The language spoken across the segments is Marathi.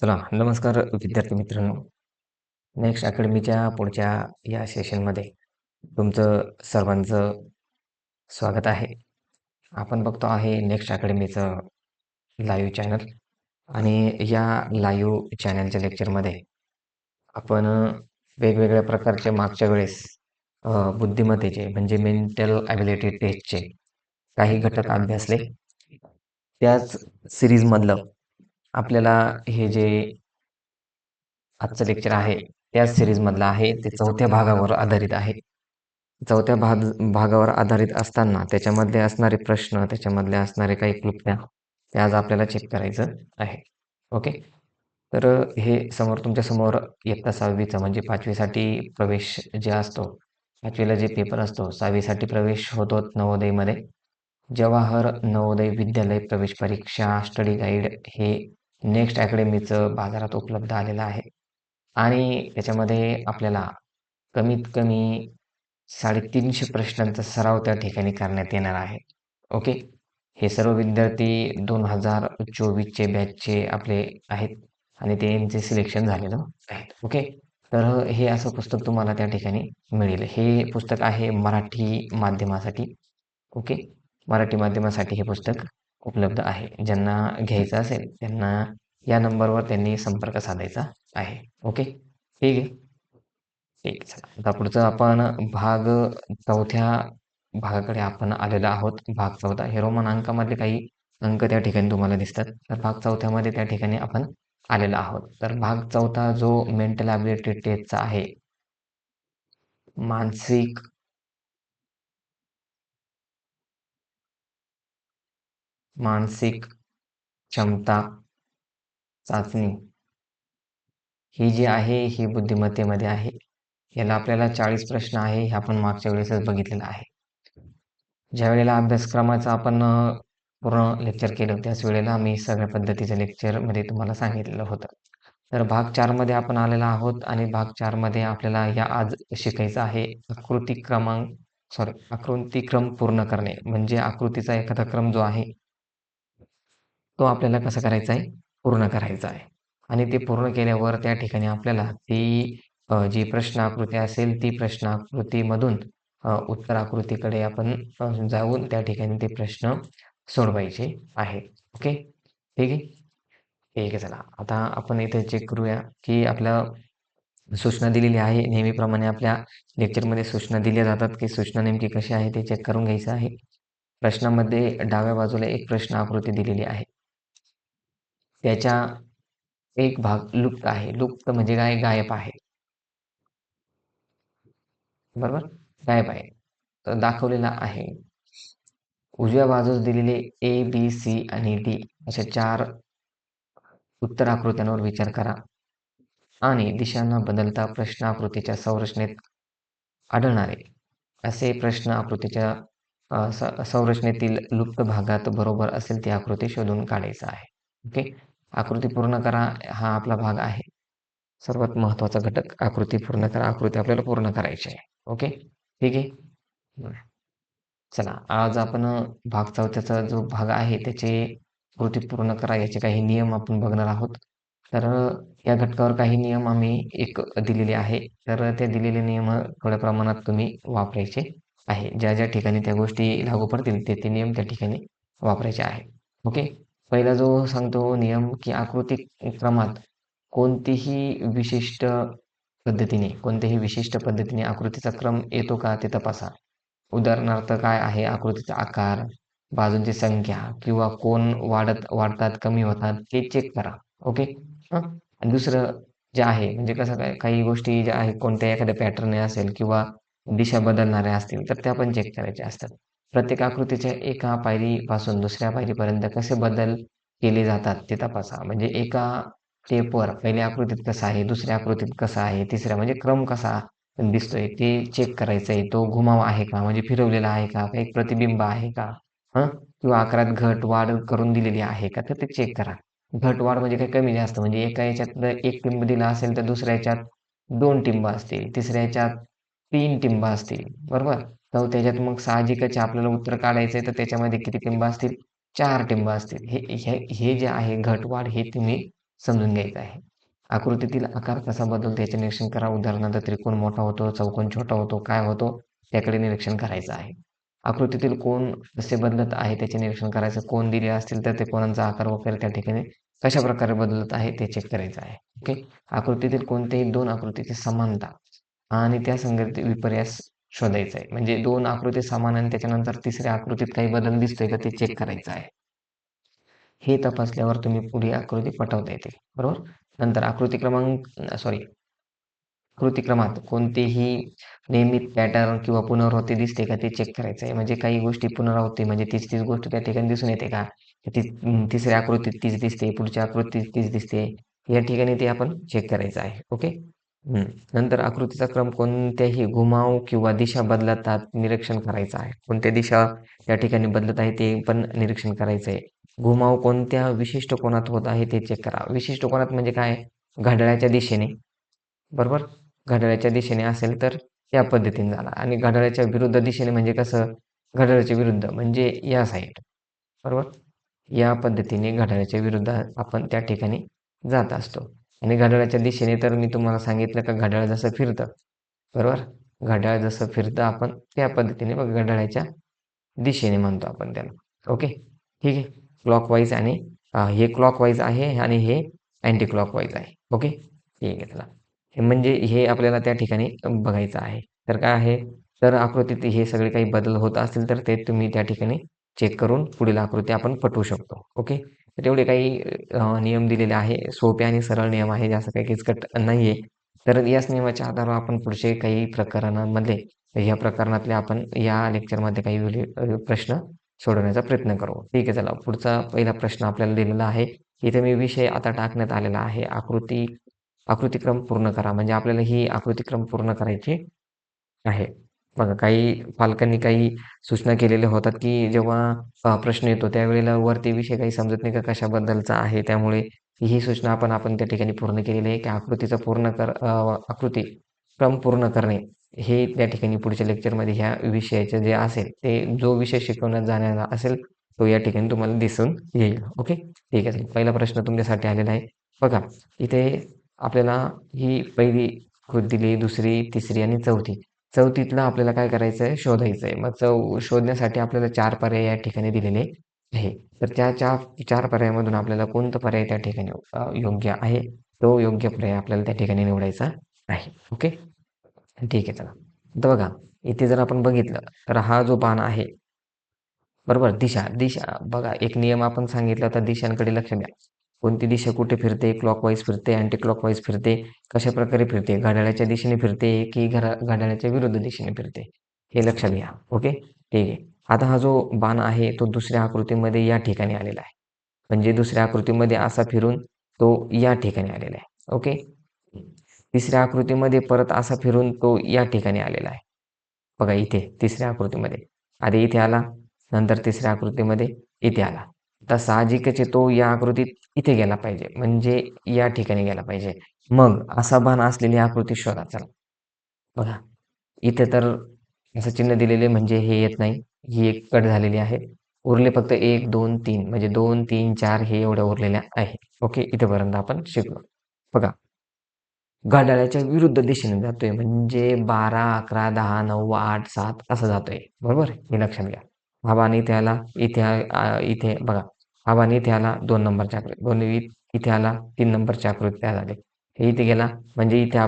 चला, नमस्कार विद्यार्थी मित्रांनो. नेक्स्ट अकॅडमीच्या पुढच्या या सेशनमध्ये तुमचं सर्वांचं स्वागत आहे. आपण बघतो आहे नेक्स्ट अकॅडमीचं लाईव्ह चॅनल आणि या लाईव्ह चॅनलच्या लेक्चरमध्ये आपण वेगवेगळ्या प्रकारचे मागच्या वेळेस बुद्धिमत्तेचे म्हणजे मेंटल ॲबिलिटी टेस्टचे काही घटक अभ्यासले. त्याच सिरीजमधलं आपल्याला हे जे आजचं लेक्चर आहे त्याच सिरीजमधलं आहे. ते चौथ्या भागावर आधारित आहे. चौथ्या भागावर आधारित असताना त्याच्यामधले असणारे प्रश्न, त्याच्यामधले असणारे काही क्लुप्त्या ते आज आपल्याला चेक करायचं आहे. ओके. तर हे तुमच्या समोर इयत्ता 6वीचा म्हणजे 5वीसाठी प्रवेश जे असतो, 5वीला जे पेपर असतो, 6वीसाठी प्रवेश होतो नवोदयमध्ये. जवाहर नवोदय विद्यालय प्रवेश परीक्षा स्टडी गाईड हे नेक्स्ट अकॅडमीचं बाजारात उपलब्ध आलेलं आहे आणि त्याच्यामध्ये आपल्याला कमीत कमी 350 प्रश्नांचा सराव त्या ठिकाणी करण्यात येणार आहे. ओके. हे सर्व विद्यार्थी 2024चे बॅचचे आपले आहेत आणि त्यांचे सिलेक्शन झालेलं आहे. ओके. तर हे असं पुस्तक तुम्हाला त्या ठिकाणी मिळेल. हे पुस्तक आहे मराठी माध्यमासाठी. ओके. मराठी माध्यमासाठी हे पुस्तक उपलब्ध आहे. ज्यांना घ्यायचं असेल त्यांना या नंबरवर त्यांनी संपर्क साधायचा आहे. ओके. ठीक आहे. ठीक. चला, आता पुढचं आपण भाग चौथ्या भागाकडे आपण आलेलो आहोत. भाग चौथा हे रोमन अंकामधले काही अंक त्या ठिकाणी तुम्हाला दिसतात. तर भाग चौथ्यामध्ये त्या ठिकाणी आपण आलेलो आहोत. तर भाग चौथा जो मेंटल ॲबिलिटी टेस्टचा आहे, मानसिक मानसिक क्षमता चाचणी ही जी आहे ही बुद्धिमत्तेमध्ये आहे. याला आपल्याला 40 प्रश्न आहे हे आपण मागच्या वेळेसच बघितलेलं आहे. ज्या वेळेला अभ्यासक्रमाचं आपण पूर्ण लेक्चर केलं त्याच वेळेला मी सगळ्या पद्धतीच्या लेक्चरमध्ये तुम्हाला सांगितलेलं होतं. तर भाग 4मध्ये आपण आलेलो आहोत आणि भाग 4मध्ये आपल्याला या आज शिकायचं आहे आकृतिक्रम पूर्ण करणे. म्हणजे आकृतीचा एखादा क्रम जो आहे तो आपल्याला कसा करायचा आहे? पूर्ण करायचा आहे. आणि ते पूर्ण केल्यावर त्या ठिकाणी आपल्याला ती जी प्रश्न आकृती असेल ती प्रश्न आकृतीमधून उत्तर आकृतीकडे आपण जाऊन त्या ठिकाणी ते प्रश्न सोडवायचे आहेत. ओके. ठीक आहे. ठीक आहे. चला, आता आपण इथे चेक करूया की आपल्या सूचना दिलेली आहे. नेहमीप्रमाणे आपल्या लेक्चरमध्ये सूचना दिल्या जातात की सूचना नेमकी कशी आहे ते चेक करून घ्यायचं आहे. प्रश्नामध्ये डाव्या बाजूला एक प्रश्न आकृती दिलेली आहे. त्याच्या एक भाग लुप्त आहे. लुप्त म्हणजे काय? गायब आहे. बरोबर? गायब आहे. तर दाखवलेला आहे. उजव्या बाजूस दिलेले ए, बी, सी आणि डी अशा 4 उत्तर आकृत्यांवर विचार करा आणि दिशा न बदलता प्रश्न आकृतीच्या संरचनेत आढळणारे असे प्रश्न आकृतीच्या संरचनेतील लुप्त भागात बरोबर असेल ती आकृती शोधून काढायचा आहे. ओके. आकृती पूर्ण करा हा आपला भाग आहे. सर्वात महत्त्वाचा घटक आकृती पूर्ण करा. आकृती आपल्याला पूर्ण करायची आहे. ओके. ठीक आहे. चला, आज आपण भाग चौथ्याचा जो भाग आहे त्याचे कृती पूर्ण करा याचे काही नियम आपण बघणार आहोत. तर या घटकावर काही नियम आम्ही एक दिलेले आहे. तर ते दिलेले नियम थोड्या प्रमाणात तुम्ही वापरायचे आहे. ज्या ज्या ठिकाणी त्या गोष्टी लागू पडतील ते नियम त्या ठिकाणी वापरायचे आहे. ओके. पहिला जो सांगतो नियम की आकृती क्रमात कोणत्याही विशिष्ट पद्धतीने आकृतीचा क्रम येतो का ते तपासा. उदाहरणार्थ काय आहे? आकृतीचा आकार, बाजूंची संख्या किंवा कोन वाढतात, कमी होतात ते चेक करा. ओके. आणि दुसरं जे आहे म्हणजे कसं काय काही गोष्टी ज्या आहेत कोणत्या एखाद्या पॅटर्न असेल किंवा दिशा बदलणाऱ्या असतील तर त्या पण चेक करायच्या असतात. प्रत्येक आकृतीच्या एका पायरीपासून दुसऱ्या पायरीपर्यंत कसे बदल केले जातात ते तपासा. म्हणजे एका स्टेपवर पहिल्या आकृतीत कसं आहे, दुसऱ्या आकृतीत कसं आहे, तिसऱ्या म्हणजे क्रम कसा दिसतोय ते चेक करायचंय. तो घुमाव आहे का? म्हणजे फिरवलेला आहे का? काही प्रतिबिंब आहे का? किंवा आकारात घट-वाढ करून दिलेली आहे का? तर ते चेक करा. घट-वाढ म्हणजे काही कमी-जास्त म्हणजे एका ह्याच्यात 1 टिंब दिला असेल तर दुसऱ्या ह्याच्यात 2 टिंब असतील, तिसऱ्या ह्याच्यात 3 टिंब असतील, बरोबर? चौथ्या ह्याच्यात मग साहजिकच आहे आपल्याला उत्तर काढायचंय तर त्याच्यामध्ये किती टिंब असतील? 4 टिंब असतील. हे हे हे जे आहे घट-वाढ हे तुम्ही समजून घ्यायचं आहे. आकृतीतील आकार कसा बदलतो याचे निरीक्षण करा. उदाहरणार्थ त्रिकोण मोठा होतो, चौकोन छोटा होतो, काय होतो त्याकडे निरीक्षण करायचं आहे. आकृतीतील कोन कसे बदलत आहे त्याचे निरीक्षण करायचं. कोन दिले असतील तर ते कोनांचा आकार वगैरे त्या ठिकाणी कशा प्रकारे बदलत आहे ते चेक करायचं आहे. ओके. आकृतीतील कोणत्याही दोन आकृतीची समानता आणि त्या संगत विपर्यास शोधायचा आहे. म्हणजे दोन आकृती समान आणि त्याच्यानंतर तिसऱ्या आकृतीत काही बदल दिसतोय का ते चेक करायचं आहे. हे तपासल्यावर तुम्ही पुढे आकृती पटवता येते. बरोबर. नंतर आकृतिक्रमात कोणतेही नियमित पॅटर्न किंवा पुनरावृत्ती दिसते का ते चेक करायचं आहे. म्हणजे काही गोष्टी पुनरावृत्ती म्हणजे तीच तीच गोष्ट त्या ठिकाणी दिसून येते का? तिसऱ्या आकृतीत तीच दिसते, पुढच्या आकृतीत तीच दिसते. या ठिकाणी ते आपण चेक करायचं आहे. ओके. नंतर आकृतीचा क्रम कोणत्याही घुमाव किंवा दिशा बदलतात निरीक्षण करायचं आहे. कोणत्या दिशा या ठिकाणी बदलत आहे ते पण निरीक्षण करायचं आहे. घुमाव कोणत्या विशिष्ट कोनात होत आहे ते चेक करा. विशिष्ट कोनात म्हणजे काय? घड्याळाच्या दिशेने. बरोबर. घड्याळाच्या दिशेने असेल तर या पद्धतीने जाणार आणि घड्याळाच्या विरुद्ध दिशेने म्हणजे कसं? घड्याळाच्या विरुद्ध म्हणजे या साईड. बरोबर. या पद्धतीने घड्याळाच्या विरुद्ध आपण त्या ठिकाणी जात असतो. आणि घड्याळाच्या दिशेने तर मी तुम्हाला सांगितलं का घड्याळ जसं फिरतं, बरोबर. घड्याळ जसं फिरतं आपण त्या पद्धतीने बघ घड्याळाच्या दिशेने म्हणतो आपण त्याला. ओके. ठीक आहे. क्लॉकवाईज आणि हे क्लॉकवाईज आहे आणि हे अँटी क्लॉकवाईज आहे. ओके. ठीक आहे. चला. हे म्हणजे हे आपल्याला त्या ठिकाणी बघायचं आहे. तर काय आहे? तर आकृतीत हे सगळे काही बदल होत असतील तर ते तुम्ही त्या ठिकाणी चेक करून पुढील आकृती आपण पटवू शकतो. ओके. तर एवढे काही नियम दिलेले आहे. सोपे आणि सरळ नियम आहे. जास्त काही किचकट नाहीये. तर याच नियमाच्या आधारावर आपण पुढचे काही प्रकरणांमधले या प्रकरणातले आपण या लेक्चरमध्ये काही प्रश्न सोडवण्याचा प्रयत्न करू. ठीक आहे. चला पुढचा पहिला प्रश्न आपल्याला दिलेला आहे. इथे मी विषय आता टाकण्यात आलेला आहे. आकृतिक्रम पूर्ण करा. म्हणजे आपल्याला ही आकृतिक्रम पूर्ण करायची आहे. बघा काही पालकांनी काही सूचना केलेल्या होतात, की जेव्हा प्रश्न येतो त्यावेळेला वरती विषय काही समजत नाही का कशाबद्दलचा आहे. त्यामुळे ही सूचना आपण त्या ठिकाणी पूर्ण केलेली आहे, की आकृतिक्रम पूर्ण करणे हे त्या ठिकाणी पुढच्या लेक्चरमध्ये ह्या विषयाचे जे असेल ते जो विषय शिकवण्यात जाणारा असेल तो या ठिकाणी तुम्हाला दिसून येईल. ओके. ठीक आहे. पहिला प्रश्न तुमच्यासाठी आलेला आहे. बघा इथे आपल्याला ही पहिली कृती दिली, दुसरी, तिसरी आणि चौथी. चौथीतलं आपल्याला काय करायचं आहे? शोधायचं आहे. मग शोधण्यासाठी आपल्याला 4 पर्याय या ठिकाणी दिलेले आहे. तर त्या 4 पर्यायामधून आपल्याला कोणता पर्याय त्या ठिकाणी योग्य आहे, तो योग्य पर्याय आपल्याला त्या ठिकाणी निवडायचा आहे. ओके. ठीक आहे. चला. आता बघा इथे जर आपण बघितलं तर हा जो बाण आहे, बरोबर. दिशा बघा एक नियम आपण सांगितला होता दिशांकडे लक्ष द्या. कोणती दिशा कुठे फिरते? क्लॉकवाईज फिरते, अँटी क्लॉकवाईज फिरते, कशाप्रकारे फिरते? घड्याळाच्या दिशेने फिरते की घड्याळाच्या विरुद्ध दिशेने फिरते? हे लक्षात घ्या. ओके. ठीक आहे. आता हा जो बाण आहे तो दुसऱ्या आकृतीमध्ये या ठिकाणी आलेला आहे. म्हणजे दुसऱ्या आकृतीमध्ये असा फिरून तो या ठिकाणी आलेला आहे. ओके. तिसऱ्या आकृतीमध्ये परत असा फिरून तो या ठिकाणी आलेला आहे. बघा इथे तिसऱ्या आकृतीमध्ये. आधी इथे आला, नंतर तिसऱ्या आकृतीमध्ये इथे आला. तर साहजिकच आहे तो या आकृतीत इथे गेला पाहिजे. म्हणजे या ठिकाणी गेला पाहिजे. मग असा बाण असलेली आकृती शोधा. चला. बघा इथे तर असं चिन्ह दिलेले म्हणजे हे येत नाही. ही एक कट झालेली आहे. उरले फक्त 1, 2, 3 म्हणजे 2, 3, 4 हे एवढ्या उरलेल्या आहे. ओके. इथेपर्यंत आपण शिकलो. बघा घड्याळाच्या विरुद्ध दिशेने जातोय म्हणजे 12, 11, 10, 9, 8, 7 असं जातोय. बरोबर? हे लक्षात घ्या. हा बाण इथे आला, इथे बघा. हा बाण इथे आला 2 नंबरच्या आकृतीत. इथे आला 3 नंबरच्या आकृतीत तयार झाले. हे इथे गेला म्हणजे इथे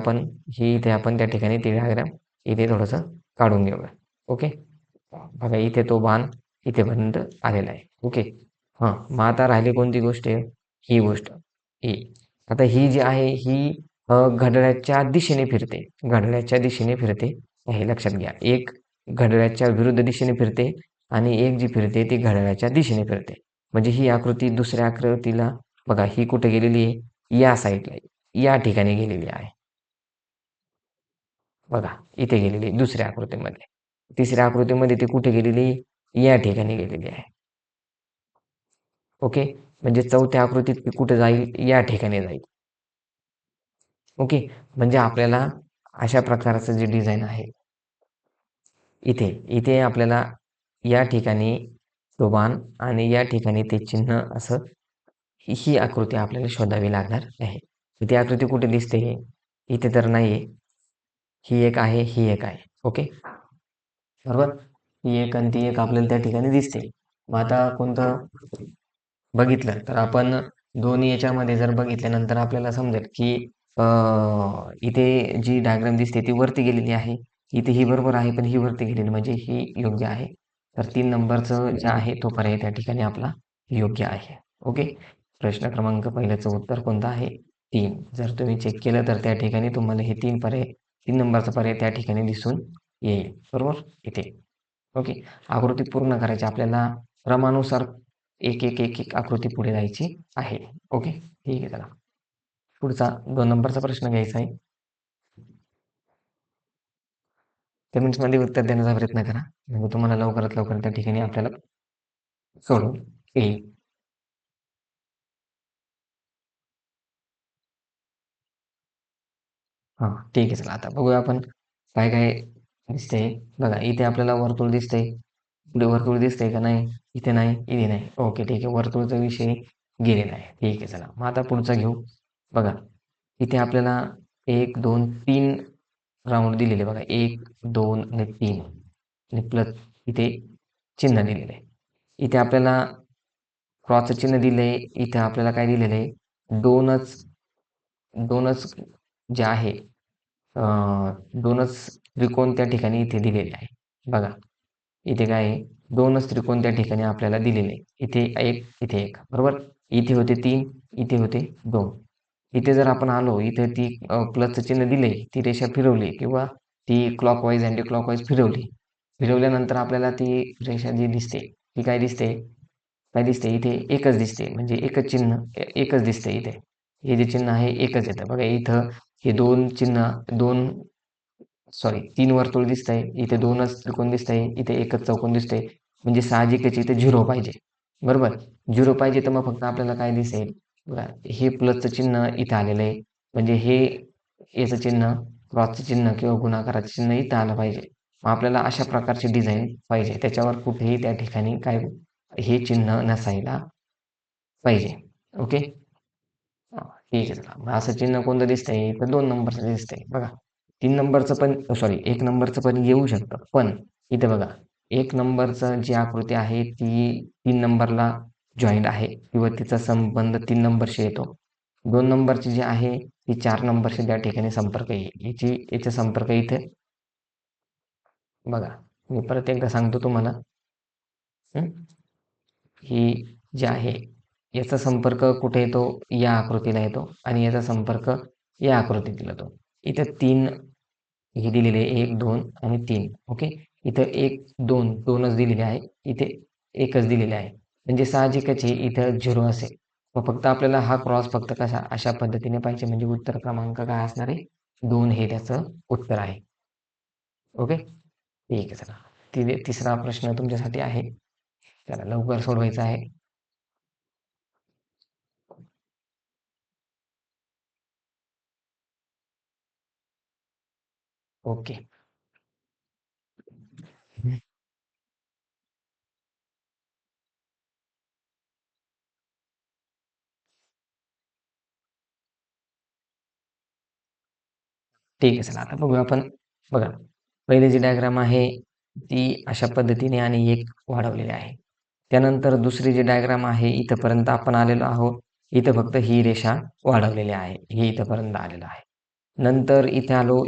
आपण त्या ठिकाणी ते डायग्राम इथे थोडंसं काढून घेऊया. ओके. बघा इथे तो बाण इथेपर्यंत आलेला आहे. ओके. मग आता राहिली कोणती गोष्ट आहे? ही गोष्ट. ही. आता ही जी आहे ही घड्याळाच्या दिशेने फिरते. घड्याळाच्या दिशेने फिरते हे लक्षात घ्या. एक घड्याळाच्या विरुद्ध दिशेने फिरते आणि एक जी फिरते ती घड्याळाच्या दिशेने फिरते. म्हणजे ही आकृती दुसऱ्या आकृतीला बघा ही कुठे गेलेली आहे? या साईडला या ठिकाणी गेलेली आहे. बघा इथे गेलेली आहे दुसऱ्या आकृतीमध्ये. तिसऱ्या आकृतीमध्ये ती कुठे गेलेली? या ठिकाणी गेलेली आहे. ओके. म्हणजे चौथ्या आकृतीत ती कुठे जाईल? या ठिकाणी जाईल. ओके. म्हणजे आपल्याला अशा प्रकारचं जे डिझाइन आहे इथे आपल्याला या ठिकाणी तो बाण आणि या ठिकाणी ते चिन्ह असं ही आकृती आपल्याला शोधावी लागणार आहे. ती आकृती कुठे दिसते? इथे तर नाहीये. ही एक आहे, ही एक आहे. ओके. बरोबर? ही एक आणि ती एक आपल्याला त्या ठिकाणी दिसते. मग आता कोणतं बघितलं तर आपण दोन्ही याच्यामध्ये जर बघितल्यानंतर आपल्याला समजेल की इथे जी डायग्राम दिसते ती वरती गेलेली आहे. इथे ही बरोबर आहे, पण ही वरती गेलेली म्हणजे ही योग्य आहे. तर 3 नंबरचं जे आहे तो पर्याय त्या ठिकाणी आपला योग्य आहे. ओके. प्रश्न क्रमांक पहिल्याचं उत्तर कोणतं आहे? 3. जर तुम्ही चेक केलं तर त्या ठिकाणी तुम्हाला हे 3 पर्याय 3 नंबरचा पर्याय त्या ठिकाणी दिसून येईल. बरोबर? इथे. ओके. आकृती पूर्ण करायची आपल्याला क्रमानुसार एक आकृती पुढे जायची आहे. ओके. ठीक आहे. चला. पुढचा 2 नंबरचा प्रश्न घ्यायचा आहे. कमेंट्समध्ये उत्तर देण्याचा प्रयत्न करा. म्हणजे तुम्हाला लवकरात लवकर त्या ठिकाणी आपल्याला सोडवून येईल. हां, ठीक आहे. चला आता बघूया आपण काय काय दिसतंय. बघा इथे आपल्याला वर्तुळ दिसतंय. पुढे वर्तुळ दिसतंय का नाही? इथे नाही, इथे नाही. ओके, ठीक आहे. वर्तुळचा विषय गेलेला आहे. ठीक आहे. चला. मग आता पुढचा घेऊ. बघा इथे आपल्याला 1, 2, 3 राउंड दिलेले बघा. 1, 2 आणि 3 आणि प्लस इथे चिन्ह दिलेलं आहे. इथे आपल्याला क्रॉसचं चिन्ह दिलंय. इथे आपल्याला काय दिलेलं आहे? 2च जे आहे 2च त्रिकोण त्या ठिकाणी इथे दिलेले आहे. बघा इथे काय आहे? 2च त्रिकोण त्या ठिकाणी आपल्याला दिलेले आहे. इथे 1, इथे 1. बरोबर? इथे होते 3, इथे होते 2. इथे जर आपण आलो, इथे ती प्लसचं चिन्ह दिलंय, ती रेषा फिरवली किंवा ती क्लॉकवाईज, अँटी क्लॉकवाईज फिरवली. फिरवल्यानंतर आपल्याला ती रेषा जी दिसते, ती काय दिसते? काय दिसते? इथे एकच दिसते. म्हणजे एकच चिन्ह एकच दिसते इथे. हे जे चिन्ह आहे एकच येतं. बघा इथं हे 2 चिन्ह 2 सॉरी 3 वर्तुळ दिसतंय. इथे 2च त्रिकोण दिसतंय. इथे एकच चौकोन दिसतंय. म्हणजे साहजिकच इथे 0 पाहिजे. बरोबर? 0 पाहिजे तर मग फक्त आपल्याला काय दिसेल? बघा हे प्लसचं चिन्ह इथं आलेलं आहे. म्हणजे हे याचं चिन्ह, क्रॉसचं चिन्ह किंवा गुणाकाराचं चिन्ह इथं आलं पाहिजे. मग आपल्याला अशा प्रकारची डिझाइन पाहिजे. त्याच्यावर कुठेही त्या ठिकाणी काय हे चिन्ह नसायला पाहिजे. ओके. ठीक आहे. चला. मग असं चिन्ह कोणतं दिसतंय? तर 2 नंबरचं दिसतंय. बघा 3 नंबरचं पण सॉरी 1 नंबरचं पण येऊ शकतं. पण इथे बघा 1 नंबरचं जी आकृती आहे ती 3 नंबरला जॉइंट आहे किंवा तिचा संबंध 3 नंबरशी येतो. 2 नंबरची जी आहे ती 4 नंबरशी त्या ठिकाणी संपर्क येईल. याचा संपर्क इथे बघा. मी परत एकदा सांगतो तुम्हाला. हं. ही जी आहे याचा संपर्क कुठे येतो? या आकृतीला येतो आणि याचा संपर्क या आकृतीला येतो. इथं 3 हे दिलेले आहे 1, 2 आणि 3. ओके. इथं 1, 2, 2च दिलेले आहे. इथे 1च दिलेले आहे. म्हणजे साहजिकच आहे इथं 0 असेल. मग फक्त आपल्याला हा क्रॉस फक्त कसा अशा पद्धतीने पाहिजे म्हणजे उत्तर क्रमांक काय असणार आहे? 2 हे त्याचं उत्तर आहे. ओके. ठीक आहे. चला. तिसरा प्रश्न तुमच्यासाठी आहे. त्याला लवकर सोडवायचा आहे. ओके. ठीक आहे. चला आता बघूया आपण. बघा, पहिली जी डायग्राम आहे, ती अशा पद्धतीने आणि एक वाढवलेली आहे. त्यानंतर दुसरी जी डायग्राम आहे, इथपर्यंत आपण आलेलो आहोत. इथं फक्त ही रेषा वाढवलेली आहे. हे इथपर्यंत आलेलं आहे. नंतर इथे आलो,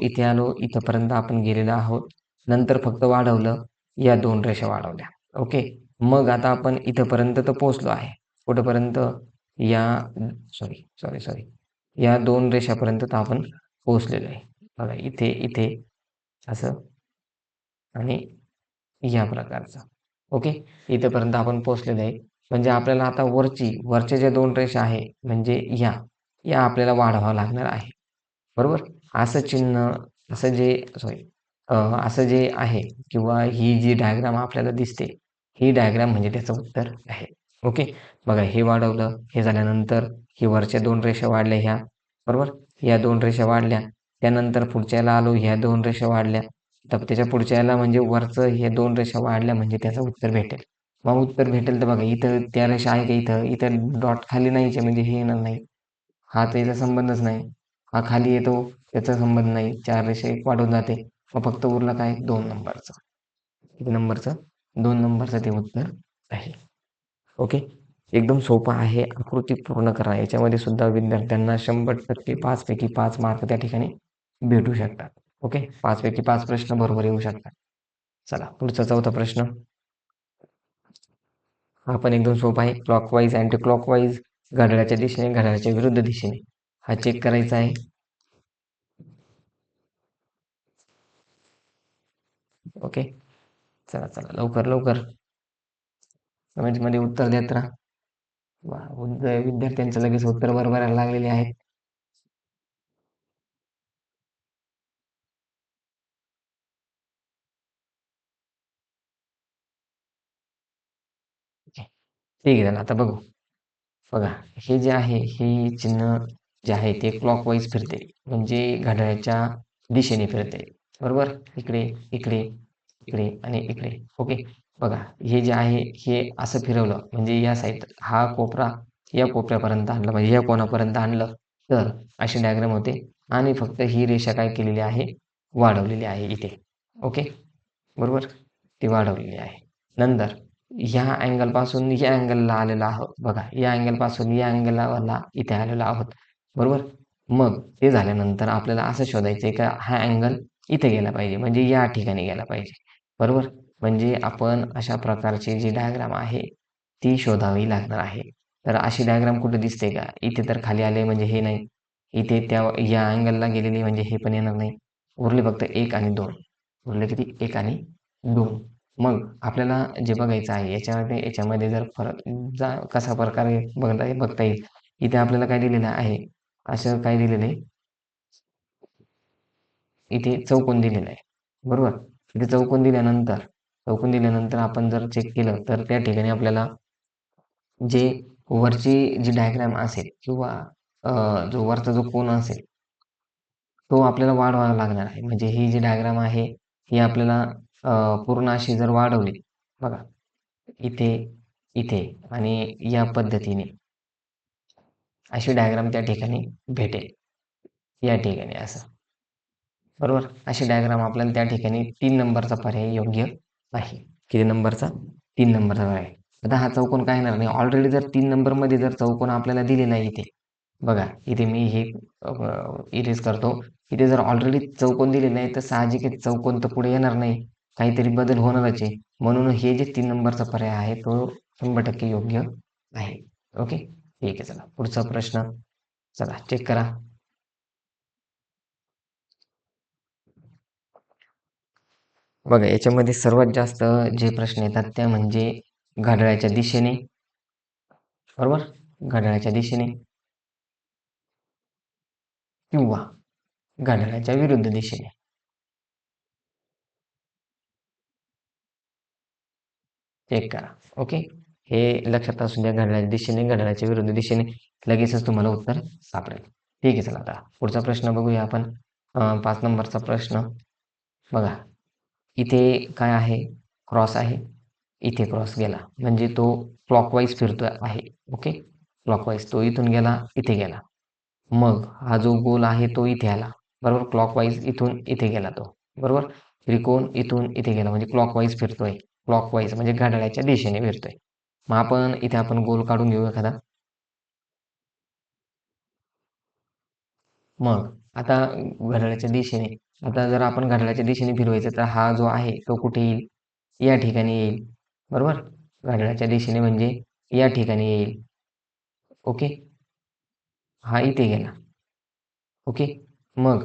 इथपर्यंत आपण गेलेलो आहोत. नंतर फक्त वाढवलं, या 2 रेषा वाढवल्या. ओके. मग आता आपण इथपर्यंत तर पोहोचलो आहे. कुठपर्यंत? या सॉरी, सॉरी, सॉरी. या 2 रेषापर्यंत तर आपण पोहोचलेलो आहे. बघा इथे, इथे असं आणि या प्रकारचं. ओके. इथेपर्यंत आपण पोहोचलेलो आहे. म्हणजे आपल्याला आता वरच्या ज्या 2 रेषा आहे म्हणजे या आपल्याला वाढवावं लागणार आहे. बरोबर? असं चिन्ह असं जे सॉरी असं जे आहे किंवा ही जी डायग्राम आपल्याला दिसते, ही डायग्राम म्हणजे त्याचं उत्तर आहे. ओके. बघा हे वाढवलं, हे झाल्यानंतर ही वरच्या 2 रेषा वाढल्या ह्या, बरोबर? या 2 रेषा वाढल्या. त्यानंतर पुढच्याला आलो, ह्या 2 रेषा वाढल्या. तर त्याच्या पुढच्या याला म्हणजे वरचं हे 2 रेषा वाढल्या म्हणजे त्याचं उत्तर भेटेल. मग उत्तर भेटेल तर बघा इथं त्या रेषा आहे का इथं इथं डॉट खाली नाहीचे म्हणजे हे येणार नाही. हा तर याचा संबंधच नाही. हा खाली येतो त्याचा संबंध नाही. 4 रेषा एक वाढून जाते. मग फक्त उरलं काय 2 नंबरचं. किती नंबरचं? 2 नंबरचं ते उत्तर आहे. ओके. एकदम सोपं आहे. आकृती पूर्ण करा. याच्यामध्ये सुद्धा विद्यार्थ्यांना 100% 5 पैकी 5 मार्क त्या ठिकाणी भेटू शकतात. ओके. 5 पैकी 5 प्रश्न बरोबर येऊ शकतात. चला पुढचा चौथा प्रश्न. हा पण एकदम सोपा आहे. क्लॉकवाईज, अँटी क्लॉकवाईज, घड्याळाच्या दिशेने, घड्याळाच्या विरुद्ध दिशेने. हा चेक करायचा आहे. ओके. चला चला लवकर लवकर कमेंटमध्ये उत्तर देत राहा. विद्यार्थ्यांचं लगेच उत्तर बरोबर यायला लागलेले आहेत. ठीक आहे, आता बघू. बघा, हे जे आहे, हे चिन्ह जे आहे ते क्लॉकवाईज फिरते. म्हणजे घड्याळाच्या दिशेने फिरते. बरोबर? इकडे, इकडे, इकडे आणि इकडे. ओके. बघा, हे जे आहे हे असं फिरवलं म्हणजे या साईड हा कोपरा या कोपऱ्यापर्यंत आणलं म्हणजे या कोणापर्यंत आणलं तर अशी डायग्राम होते. आणि फक्त ही रेषा काय केलेली आहे? वाढवलेली आहे इथे. ओके. बरोबर? ती वाढवलेली आहे. नंतर ह्या अँगलपासून या अँगलला आलेलो आहोत. बघा, या अँगलपासून या अँगलला इथे आलेलो आहोत. बरोबर? मग ते झाल्यानंतर आपल्याला असं शोधायचं आहे का हा अँगल इथे गेला पाहिजे म्हणजे या ठिकाणी गेला पाहिजे. बरोबर? म्हणजे आपण अशा प्रकारची जी डायग्राम आहे ती शोधावी लागणार आहे. तर अशी डायग्राम कुठे दिसते का? इथे तर खाली आले म्हणजे हे नाही. इथे त्या या अँगलला गेलेली म्हणजे हे पण येणार नाही. उरले फक्त 1 आणि 2. उरले किती? 1 आणि 2. मग आपल्याला जे बघायचं आहे याच्यामध्ये जर फरक कसा प्रकारे बघता येईल. इथे आपल्याला काय दिलेलं आहे? असं काय दिलेलं आहे? इथे चौकोन दिलेला आहे. बरोबर? इथे चौकोन दिल्यानंतर आपण जर चेक केलं तर त्या ठिकाणी आपल्याला जे वरची जी डायग्राम असेल किंवा जो वरचा जो कोन असेल तो आपल्याला वाढवावा लागणार आहे. म्हणजे ही जी डायग्राम आहे ही आपल्याला पूर्ण अशी जर वाढवली बघा इथे, इथे आणि या पद्धतीने अशी डायग्राम त्या ठिकाणी भेटेल. या ठिकाणी असं. बरोबर? अशी डायग्राम आपल्याला त्या ठिकाणी 3 नंबरचा पर्याय योग्य आहे. किती नंबरचा? 3 नंबरचा पर्याय. आता हा चौकोन काय येणार नाही. ऑलरेडी जर 3 नंबरमध्ये जर चौकोन आपल्याला दिलेला आहे इथे. बघा, इथे मी हे इरेज करतो. इथे जर ऑलरेडी चौकोन दिलेला आहे तर साहजिकच चौकोन तर पुढे येणार नाही. काहीतरी बदल होणारच आहे. म्हणून हे जे 3 नंबरचा पर्याय आहे तो 100% योग्य आहे. ओके. ठीक आहे. चला पुढचा प्रश्न. चला चेक करा. बघा, याच्यामध्ये सर्वात जास्त जे प्रश्न येतात त्या म्हणजे घड्याळाच्या दिशेने. बरोबर? घड्याळाच्या दिशेने किंवा घड्याळाच्या विरुद्ध दिशेने. चेक करा. ओके. हे लक्षात असू द्या. घड्याळाच्या दिशेने, घड्याळाच्या विरुद्ध दिशेने लगेचच तुम्हाला उत्तर सापडेल. ठीक आहे. चला आता पुढचा प्रश्न बघूया आपण. 5 नंबरचा प्रश्न. बघा, इथे काय आहे? क्रॉस आहे. इथे क्रॉस गेला म्हणजे तो क्लॉकवाईज फिरतोय आहे. ओके. क्लॉकवाईज तो इथून गेला, इथे गेला. मग हा जो गोल आहे तो इथे आला. बरोबर? क्लॉकवाईज इथून इथे गेला तो. बरोबर? त्रिकोण इथून इथे गेला म्हणजे क्लॉकवाईज फिरतोय. क्लॉकवाईज म्हणजे घड्याळाच्या दिशेने फिरतोय. मग आपण गोल काढून घेऊ एखादा. मग आता घड्याळाच्या दिशेने आता जर आपण घड्याळाच्या दिशेने फिरवायचं तर हा जो आहे तो कुठे येईल? या ठिकाणी येईल. बरोबर? घड्याळाच्या दिशेने म्हणजे या ठिकाणी येईल. ओके. हा इथे गेला. ओके. मग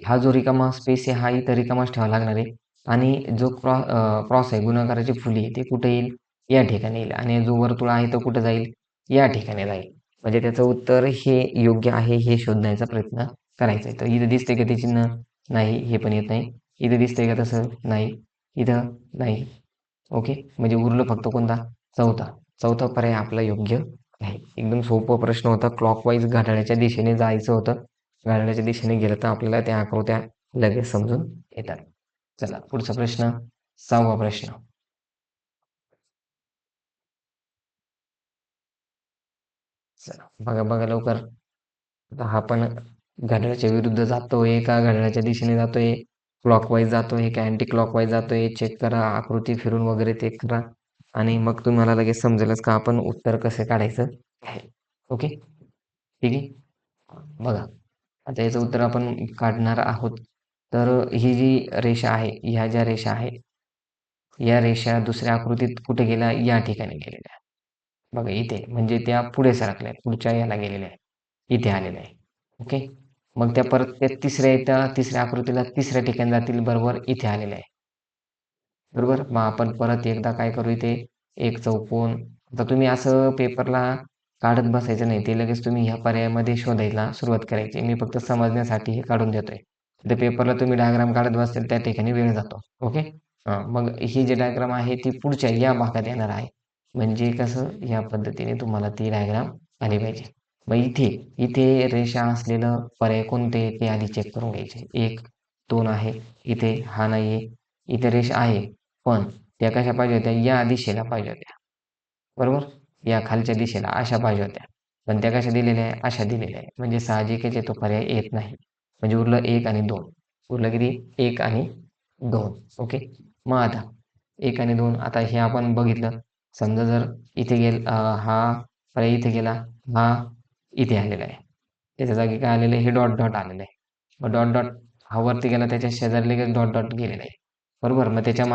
हा जो रिकामा स्पेस आहे हा इथं रिकामाच ठेवावा लागणार आहे. आणि जो क्रॉस आहे गुणाकाराची फुली ते कुठे येईल? या ठिकाणी येईल. आणि जो वर्तुळ आहे तो कुठे जाईल? या ठिकाणी जाईल. म्हणजे त्याचं उत्तर हे योग्य आहे हे शोधण्याचा प्रयत्न करायचा आहे. तर इथं दिसतंय का ते चिन्ह? नाही. हे पण येत नाही. इथं दिसतंय का तसं? नाही. इथं नाही. ओके. म्हणजे उरलं फक्त कोणता? चौथा. चौथा पर्याय आपला योग्य आहे. एकदम सोपा प्रश्न होता. क्लॉकवाईज घड्याळाच्या दिशेने जायचं होतं. घड्याळाच्या दिशेने गेलं तर आपल्याला त्या आकृत्या लगेच समजून येतात. चला पुढचा प्रश्न. 6वा प्रश्न. चला बघा बघा लवकर. आता हा पण घड्याळाच्या विरुद्ध जातोय का घड्याळाच्या दिशेने जातोय, क्लॉकवाईज जातोय का अँटी क्लॉकवाईज जातोय, चेक करा, आकृती फिरून वगैरे ते करा आणि मग तुम्हाला लगेच समजेलच का आपण उत्तर कसं काढायचं आहे. ओके, ठीक आहे. बघा, आता याचं उत्तर आपण काढणार आहोत. तर ही जी रेषा आहे, ह्या ज्या रेषा आहे, या रेषा दुसऱ्या आकृतीत कुठे गेल्या, या ठिकाणी गेलेल्या. बघा इथे म्हणजे त्या पुढे सरकल्या, पुढच्या याला गेलेल्या आहे, इथे आलेल्या आहे. ओके, मग त्या परत त्या तिसऱ्या आकृतीला तिसऱ्या ठिकाणी जातील, बरोबर इथे आलेल्या आहे. बरोबर, मग आपण परत एकदा काय करू, इथे एक चौकोन. आता तुम्ही असं पेपरला काढत बसायचं नाही, ते लगेच तुम्ही ह्या पर्यायामध्ये शोधायला सुरुवात करायची. मी फक्त समजण्यासाठी हे काढून देतोय. त्या पेपरला तुम्ही डायग्राम काढत बसतील त्या ठिकाणी वेळ जातो. ओके, मग ही जी डायग्राम आहे ती पुढच्या या भागात येणार आहे. म्हणजे कसं, या पद्धतीने तुम्हाला ती डायग्राम आली पाहिजे. मग इथे इथे रेषा असलेलं पर्याय कोणते ते आधी चेक करून घ्यायचे. 1, 2 आहे. इथे हा नाहीये. इथे रेषा आहे, पण त्या कशा पाहिजे होत्या, या दिशेला पाहिजे होत्या. बरोबर, या खालच्या दिशेला अशा पाहिजे होत्या. पण त्या कशा दिलेल्या आहे, अशा दिलेल्या आहे. म्हणजे साहजिकच आहे तो पर्याय येत नाही. म्हणजे उरलं 1 आणि 2. उरलं किती, 1 आणि 2. ओके, मग आता 1 आणि 2, आता हे आपण बघितलं. समजा जर इथे हा पर्याय इथे गेला, हा इथे आलेला आहे. त्याच्या जागी काय आलेलं आहे, हे डॉट डॉट आलेलं आहे. मग डॉट डॉट हा वरती गेला, त्याच्या शेजारी लगेच डॉट डॉट गेलेला आहे. बरोबर, मग त्याच्या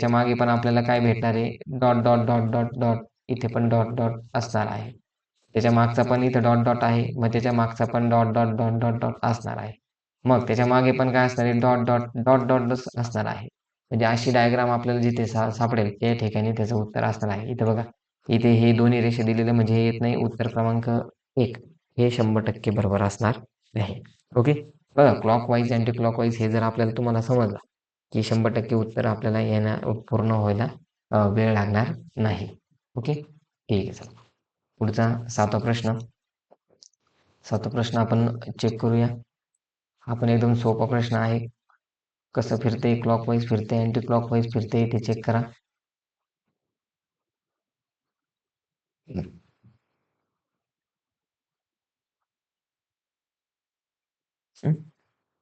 मागे पण आपल्याला काय भेटणार आहे, dot dot dot dot dot. इथे पण डॉट डॉट असणार आहे. त्याच्या मागचा पण इथे डॉट डॉट आहे, मग त्याच्या मागचा पण dot dot dot dot dot असणार आहे. मग त्याच्या मागे पण काय असणार आहे, डॉट डॉट डॉट डॉट असणार आहे. म्हणजे अशी डायग्राम आपल्याला जिथे सापडेल त्या ठिकाणी त्याचं उत्तर असणार आहे. इथे बघा, इथे हे दोन्ही रेषा दिलेले म्हणजे हे येत नाही. उत्तर क्रमांक 1 हे 100% बरोबर असणार आहे. ओके, बघा क्लॉकवाईज अँटी क्लॉकवाईज हे जर आपल्याला तुम्हाला समजलं की 100% उत्तर आपल्याला येणार, पूर्ण व्हायला वेळ लागणार नाही. ओके, ठीक आहे. चला पुढचा 7वा प्रश्न. 7वा प्रश्न आपण चेक करूया. हा पण एकदम सोपा प्रश्न आहे. कसं फिरते, क्लॉकवाईज फिरते, अँटी क्लॉकवाईज फिरते ते चेक करा.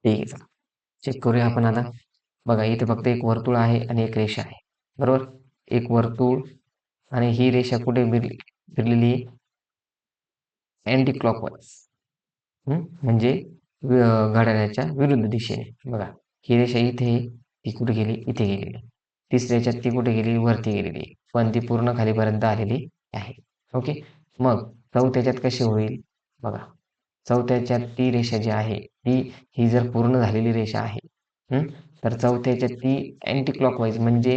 ठीक आहे, चला चेक करूया आपण आता. बघा इथे फक्त एक वर्तुळ आहे आणि एक रेषा आहे. बरोबर, एक वर्तुळ आणि ही रेषा कुठे फिरलेली, अँटी क्लॉकवाईज. म्हणजे घड्याळाच्या विरुद्ध दिशेने. बघा, ही रेषा इथे आहे, ती कुठे गेली, इथे गेलेली. तिसऱ्या ह्याच्यात ती कुठे गेली, वरती गेलेली, पण ती पूर्ण खालीपर्यंत आलेली आहे. ओके, मग चौथ्याच्यात कशी होईल, बघा चौथ्याच्यात ती रेषा जी आहे ती, ही जर पूर्ण झालेली रेषा आहे, तर चौथ्याच्यात ती अँटी क्लॉकवाईज म्हणजे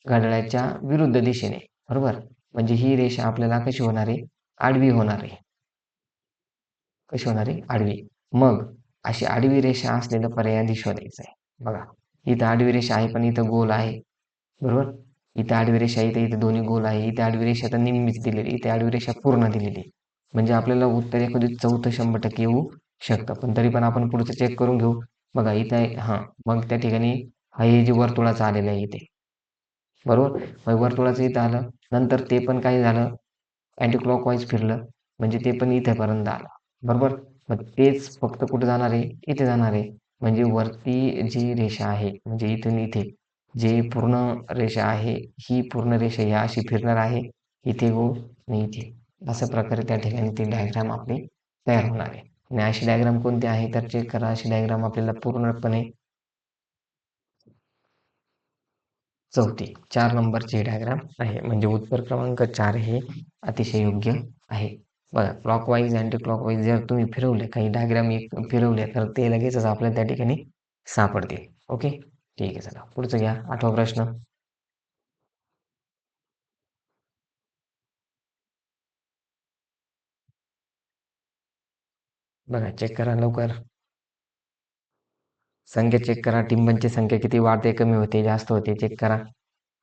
घड्याळाच्या विरुद्ध दिशेने. बरोबर, म्हणजे ही रेषा आपल्याला कशी होणार आहे, आडवी होणार आहे. कशी होणार आहे, आडवी. मग अशी आडवी रेषा असलेलं पर्याय आधी शोधायचं आहे. बघा, इथं आडवी रेषा आहे पण इथं गोल आहे. बरोबर, इथे आडवी रेषा, इथे इथे दोन्ही गोल आहे. इथे आडवी रेषा तर निम्मीच दिलेली, इथे आडवी रेषा पूर्ण दिलेली. म्हणजे आपल्याला उत्तर एखादी चौथं 100% येऊ शकतं. पण तरी पण आपण पुढचं चेक करून घेऊ. बघा इथं आहे, मग त्या ठिकाणी हे जे वर्तुळाचं आलेलं आहे इथे. बरोबर, मग वर्तुळाचं इथं आलं, नंतर ते पण काय झालं, अँटी क्लॉकवाईज फिरलं, म्हणजे ते पण इथेपर्यंत आलं. बरोबर, मग तेच फक्त कुठे जाणार आहे, इथे जाणार आहे. म्हणजे वरती जी रेषा आहे, म्हणजे इथून इथे जे पूर्ण रेषा आहे, ही पूर्ण रेषा ह्या अशी फिरणार आहे, इथे गोल आणि इथे. अशा प्रकारे त्या ठिकाणी ती डायग्राम आपली तयार होणार आहे. आणि अशी डायग्राम कोणती आहे तर चेक करा. अशी डायग्राम आपल्याला पूर्णपणे चौथी 4 नंबरची डायग्राम आहे. म्हणजे उत्तर क्रमांक 4 हे अतिशय योग्य आहे. बघा, क्लॉकवाईज अँटी क्लॉकवाईज जर तुम्ही फिरवले, काही डायग्राम एक फिरवले, तर ते लगेचच आपल्याला त्या ठिकाणी सापडतील. ओके, ठीक आहे. चला पुढचं घ्या, 8वा प्रश्न. बघा, चेक करा लवकर. संख्या चेक करा. टिंबांची संख्या किती वाढते, कमी होते, जास्त होते, चेक करा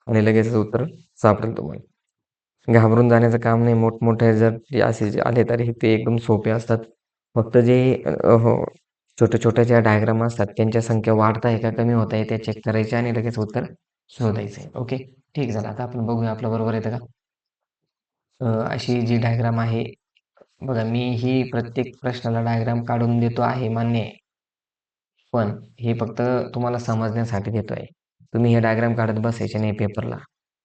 आणि लगेचच उत्तर सापडेल तुम्हाला. घाबरून जाण्याचं काम नाही. मोठमोठे जर जे असे जे आले तरी ते एकदम सोपे असतात. फक्त जे हो, छोट्या-छोट्या ज्या डायग्राम असतात त्यांच्या संख्या वाढत आहे का कमी होत आहे ते चेक करायचे आणि लगेच उत्तर शोधायचं आहे. ओके, ठीक झालं. आता आपण बघूया आपल्या बरोबर येतं का. अशी जी डायग्राम आहे, बघा मी ही प्रत्येक प्रश्नाला डायग्राम काढून देतो आहे, मान्य आहे. पण हे फक्त तुम्हाला समजण्यासाठी देतोय. तुम्ही हे डायग्राम काढत बसायचे नाही पेपरला.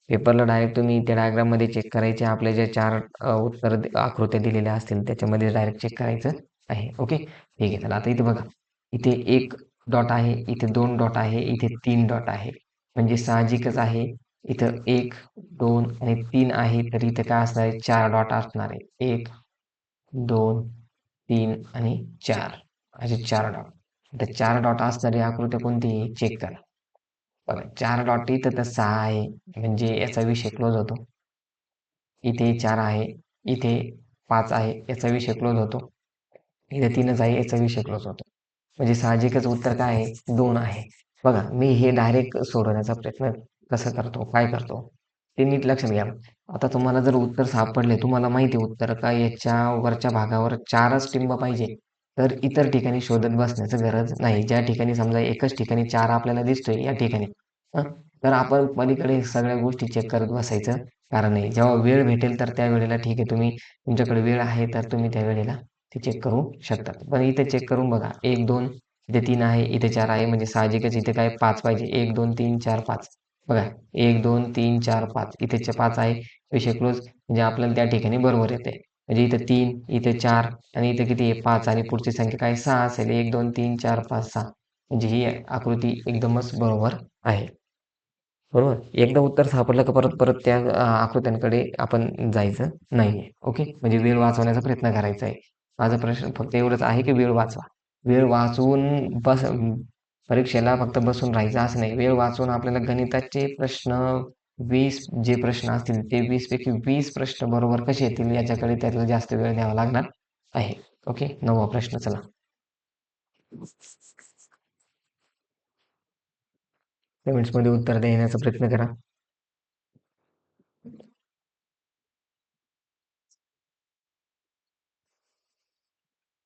पेपरला डायरेक्ट तुम्ही त्या डायग्राममध्ये चेक करायचे. आपले जे 4 उत्तर आकृत्या दिलेल्या असतील त्याच्यामध्ये डायरेक्ट चेक करायचं आहे. ओके. ठीक आहे. चला आता इथे बघा. इथे 1 डॉट आहे, इथे 2 डॉट आहे, इथे 3 डॉट आहे. म्हणजे साहजिकच आहे. इथं 1, 2 आणि 3 आहे, तर इथे काय असणार आहे? 4 डॉट असणार आहे. 1, 2, 3 आणि 4 असे 4 डॉट. आता 4 डॉट असणारी आकृती कोणती आहे? चेक करा. बघा 4 डॉट इथं तर 6 आहे, म्हणजे याचा विषय क्लोज होतो. इथे 4 आहे, इथे 5 आहे, याचा विषय क्लोज होतो. इथे 3च आहे, याचा विषय क्लोज होतो. म्हणजे साहजिकच उत्तर काय आहे? 2 आहे. बघा मी हे डायरेक्ट सोडवण्याचा प्रयत्न कसा करतो, काय करतो, ते नीट लक्षात घ्या. आता तुम्हाला जर उत्तर सापडले, तुम्हाला माहिती आहे उत्तर का याच्या वरच्या भागावर 4च टिंब पाहिजे, तर इतर ठिकाणी शोधत बसण्याची गरज नाही. ज्या ठिकाणी समजा एकच ठिकाणी 4 आपल्याला दिसतोय या ठिकाणी, हं, तर आपण पलीकडे सगळ्या गोष्टी चेक करत बसायचं कारण नाही. जेव्हा वेळ भेटेल तर त्यावेळेला ठीक आहे, तुमच्याकडे वेळ आहे तर तुम्ही त्यावेळेला ते चेक करू शकतात. पण इथे चेक करून बघा. 1, 2 इथे 3 आहे, इथे 4 आहे, म्हणजे साहजिकच इथे काय 5 पाहिजे. 1, 2, 3, 4, 5. बघा 1, 2, 3, 4, 5. इथे 5 आहे. विषय क्लोज. म्हणजे आपल्याला त्या ठिकाणी बरोबर येते. म्हणजे इथे 3, इथे 4 आणि इथे किती आहे? 5 आणि पुढची संख्या काय? 6 असेल. 1, 2, 3, 4, 5, 6. म्हणजे ही आकृती एकदमच बरोबर आहे. बरोबर. एकदा उत्तर सापडलं का परत परत त्या आकृत्यांकडे आपण जायचं नाहीये. ओके. म्हणजे वेळ वाचवण्याचा प्रयत्न करायचा आहे. माझा प्रश्न फक्त एवढंच आहे की वेळ वाचवा. वेळ वाचवून परीक्षेला फक्त बसून राहायचं असं नाही. वेळ वाचवून आपल्याला गणिताचे प्रश्न 20 जे प्रश्न असतील ते 20 पैकी 20 प्रश्न बरोबर कसे येतील याच्याकडे त्याला जास्त वेळ द्यावा लागणार आहे. ओके. 9वा प्रश्न चला. कमेंट्समध्ये उत्तर देण्याचा प्रयत्न करा.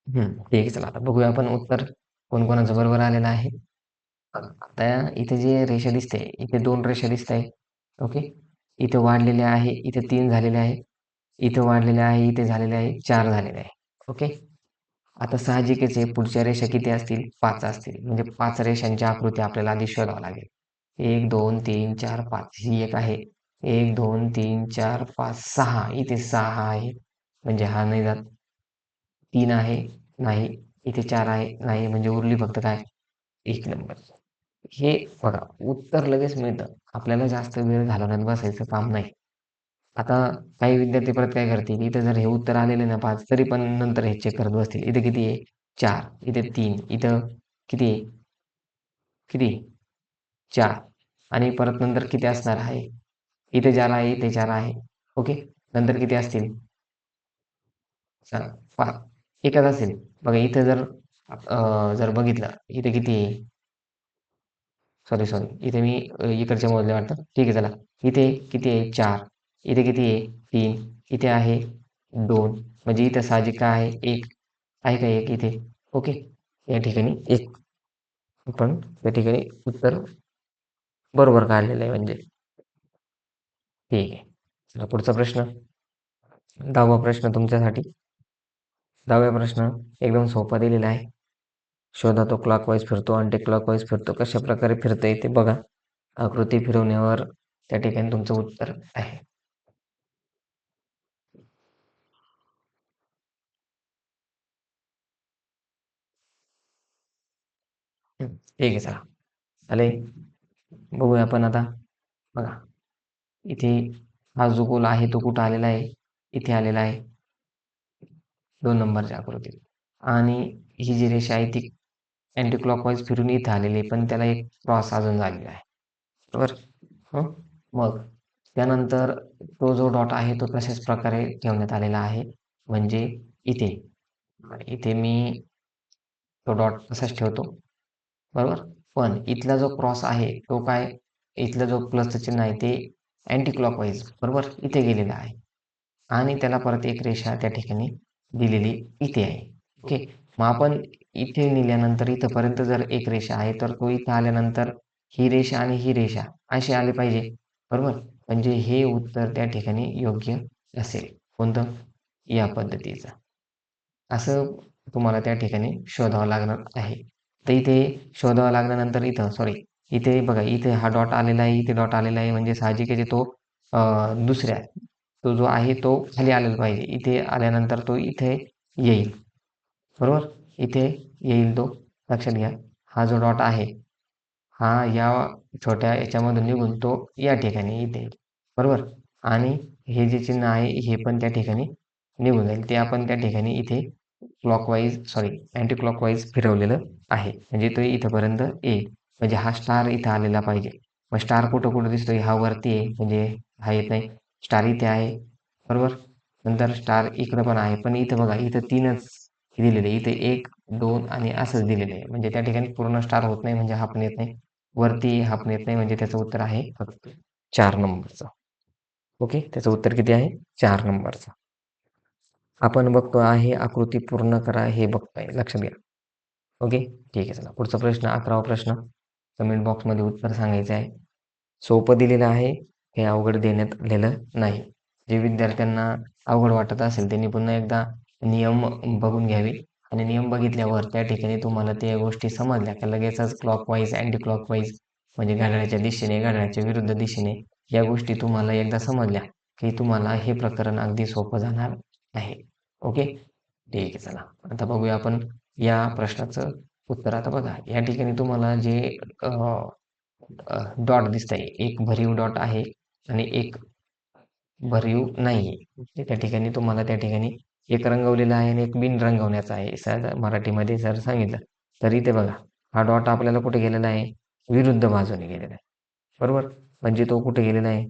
ठीक आहे. चला आता बघूया आपण उत्तर कोण-कोणाचं बरोबर आलेलं आहे. आता इथे जे रेषा दिसते, इथे 2 रेषा दिसत आहे. ओके. इथे वाढलेले आहे, इथे 3 झालेले आहे. इथे वाढलेले आहे, इथे झालेले आहे, 4 झालेले आहे. ओके. आता साहजिकच आहे पुढच्या रेषा किती असतील? 5 असतील. म्हणजे 5 रेषांची आकृती आपल्याला आधी शोधावी लागेल. 1, 2, 3, 4, 5 ही एक आहे. 1, 2, 3, 4, 5, 6. इथे 6 आहे. म्हणजे हा नाही जात. 3 आहे, नाही. इथे 4 आहे, नाही. म्हणजे उरली फक्त काय? 1 नंबर. हे बघा उत्तर लगेच मिळतं. आपल्याला जास्त वेळ घालवण्यात बसायचं काम नाही. आता काही विद्यार्थी परत काय करतील, इथं जर हे उत्तर आलेले ना 5 तरी पण नंतर हे चेक करत बसतील. इथे किती आहे? 4, इथे 3, इथं किती आहे? किती? 4 आणि परत नंतर किती असणार आहे? इथे 4 आहे, इथे 4 आहे. ओके. नंतर किती असतील? 5 एकच असेल. बघा इथं जर बघितलं, इथे किती आहे? सॉरी. इथे मी इकडचे मोजले वाटतं. ठीक आहे चला. इथे किती आहे? 4. इथे किती आहे? 3. इथे आहे 2. म्हणजे इथं साहजिक काय आहे? 1. आहे का 1 इथे? ओके. या ठिकाणी 1. आपण त्या ठिकाणी उत्तर बरोबर काढलेलं आहे म्हणजे. ठीक आहे. चला पुढचा प्रश्न. 10वा प्रश्न तुमच्यासाठी. 10व्या प्रश्न एकदम सोपा दिलेला आहे. शोधा तो क्लॉकवाईज फिरतो, अँटी क्लॉकवाईज फिरतो. कशाप्रकारे फिरतंय ते बघा. आकृती फिरवण्यावर त्या ठिकाणी तुमचं उत्तर आहे. ठीक आहे चला. आले. बघूया आपण आता. बघा इथे हा जो गोल आहे तो कुठं आलेला आहे? इथे आलेला आहे. 2 नंबरच्या आकृतीत. आणि ही जी रेषा आहे ती अँटी क्लॉकवाईज फिरून इथे आलेली आहे, पण त्याला एक क्रॉस अजून झालेला आहे. बरोबर? हं. मग त्यानंतर तो जो डॉट आहे तो तशाच प्रकारे ठेवण्यात आलेला आहे. म्हणजे इथे. इथे मी तो डॉट तसाच ठेवतो. बरोबर? पण इथला जो क्रॉस आहे तो काय? इथलं जो प्लसचं चिन्ह आहे ते अँटी क्लॉकवाईज बरोबर? इथे गेलेलं आहे. आणि त्याला परत एक रेषा त्या ठिकाणी दिलेली इथे आहे. ओके. मग आपण इथे नेल्यानंतर इथपर्यंत जर एक रेषा आहे, तर तो इथं आल्यानंतर ही रेषा आणि ही रेषा अशी आली पाहिजे. बरोबर? म्हणजे हे उत्तर त्या ठिकाणी योग्य असेल. कोणतं? या पद्धतीचं. असं तुम्हाला त्या ठिकाणी शोधावं लागणार आहे. तर इथे शोधावं लागल्यानंतर इथं सॉरी इथे बघा इथे हा डॉट आलेला आहे, इथे डॉट आलेला आहे म्हणजे साहजिकच आहे तो दुसऱ्या तो जो आहे तो खाली आलेला पाहिजे. इथे आल्यानंतर तो इथे येईल. बरोबर? इथे येईल तो. लक्षात घ्या. हा जो डॉट आहे, हा या छोट्या याच्यामधून निघून तो या ठिकाणी इथे येईल. बरोबर? आणि हे जे चिन्ह आहे हे पण त्या ठिकाणी निघून जाईल. ते आपण त्या ठिकाणी इथे अँटी क्लॉकवाईज फिरवलेलं आहे. म्हणजे तो इथपर्यंत येईल. म्हणजे हा स्टार इथं आलेला पाहिजे. मग स्टार कुठं-कुठं दिसतोय? हा वरती आहे, म्हणजे हा येत नाही. स्टार इथे आहे, बरोबर? नंतर स्टार इकडं पण आहे. पण इथं बघा, इथं 3च दिलेले आहे. इथे 1, 2 आणि असंच दिलेलं आहे. म्हणजे त्या ठिकाणी पूर्ण स्टार होत नाही, म्हणजे हा पण येत नाही. वरती हा पण येत नाही, म्हणजे त्याचं उत्तर आहे फक्त 4 नंबरचं. ओके, त्याचं उत्तर किती आहे? 4 नंबरचं. आपण बघतो आहे आकृती पूर्ण करा हे बघतोय. लक्षात घ्या. ओके, ठीक आहे. चला पुढचा प्रश्न 11वा प्रश्न. कमेंट बॉक्समध्ये उत्तर सांगायचं आहे. सोपं दिलेलं आहे, हे अवघड देण्यात आलेलं नाही. जे विद्यार्थ्यांना अवघड वाटत असेल त्यांनी पुन्हा एकदा नियम बघून घ्यावे आणि नियम बघितल्यावर त्या ठिकाणी तुम्हाला त्या गोष्टी समजल्या का लगेचच क्लॉकवाईज, अँटी क्लॉकवाईज म्हणजे घड्याळाच्या दिशेने, घड्याळाच्या विरुद्ध दिशेने या गोष्टी तुम्हाला एकदा समजल्या की तुम्हाला हे प्रकरण अगदी सोपं जाणार आहे. ओके, ठीक आहे. चला आता बघूया आपण या प्रश्नाचं उत्तर. आता बघा या ठिकाणी तुम्हाला जे डॉट दिसतंय, एक भरीव डॉट आहे आणि एक भरीव नाहीये. म्हणजे त्या ठिकाणी तुम्हाला त्या ठिकाणी एक रंगवलेला आहे आणि एक बिन रंगवण्याचा आहे. सहज मराठीमध्ये जर सांगितलं तर इथे बघा हा डॉट आपल्याला कुठे गेलेला आहे? विरुद्ध बाजूने गेलेला आहे. बरोबर? म्हणजे तो कुठे गेलेला आहे?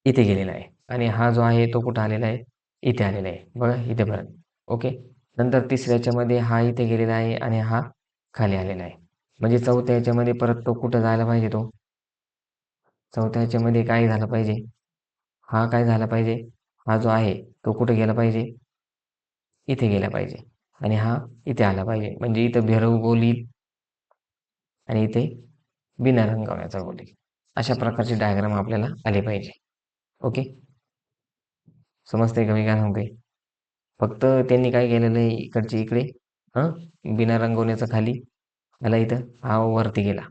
इथे गेलेला आहे आणि हा जो आहे तो कुठे आलेला आहे? इथे आलेला आहे. बघा इथेपर्यंत. ओके. नंतर तिसऱ्या ह्याच्यामध्ये हा इथे गेलेला आहे आणि हा खाली आलेला आहे. म्हणजे चौथ्या ह्याच्यामध्ये परत तो कुठं जायला पाहिजे तो? चौथ्या ह्याच्यामध्ये काय झालं पाहिजे? हा काय झाला पाहिजे? हा जो आहे तो कुठे गेला पाहिजे? इथे गेला पाहिजे आणि हा इथे आला पाहिजे. म्हणजे इथं भैरव गोल येईल आणि इथे बिना रंगवण्याचा गोल येईल. अशा प्रकारचे डायग्राम आपल्याला आले पाहिजे. ओके. समजतंय का मी काय सांगतोय? फक्त त्यांनी काय केलेलं आहे इकडचे इकडे बिना रंगवण्याचा खाली आला इथं, हा वरती गेला.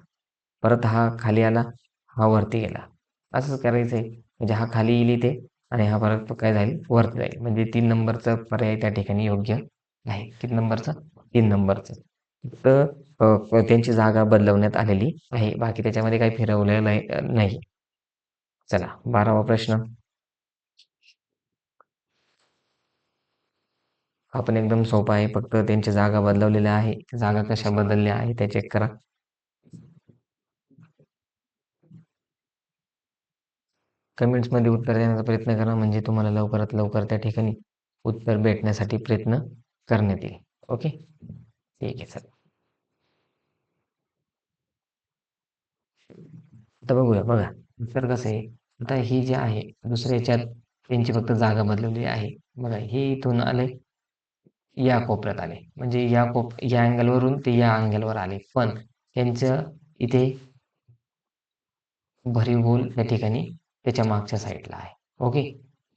परत हा खाली आला, हा वरती गेला. असंच करायचं आहे. म्हणजे हा खाली येईल इथे आणि हा परत काय जाईल? वरती जाईल. म्हणजे 3 नंबरचा पर्याय त्या ठिकाणी योग्य आहे. किती नंबरचा? 3 नंबरचा. फक्त त्यांची जागा बदलवण्यात आलेली आहे. बाकी त्याच्यामध्ये काही फिरवलेलं नाही. चला 12वा प्रश्न. हा पण एकदम सोपा आहे. फक्त त्यांच्या जागा बदलवलेल्या आहे. जागा कशा बदलल्या आहे त्या चेक करा. कमेंट्समध्ये उत्तर देण्याचा प्रयत्न करा म्हणजे तुम्हाला लवकरात लवकर त्या ठिकाणी उत्तर भेटण्यासाठी प्रयत्न करण्यात येईल. ओके, ठीक आहे. चला आता बघूया. बघा उत्तर कसं आहे. आता ही जी आहे दुसऱ्या ह्याच्यात त्यांची फक्त जागा बदलवली आहे. बघा हे इथून आले, या कोपऱ्यात आले. म्हणजे या अँगलवरून ते या अँगलवर आले. पण त्यांचं इथे भरीव गोल त्या ठिकाणी त्याच्या मागच्या साईडला आहे. ओके,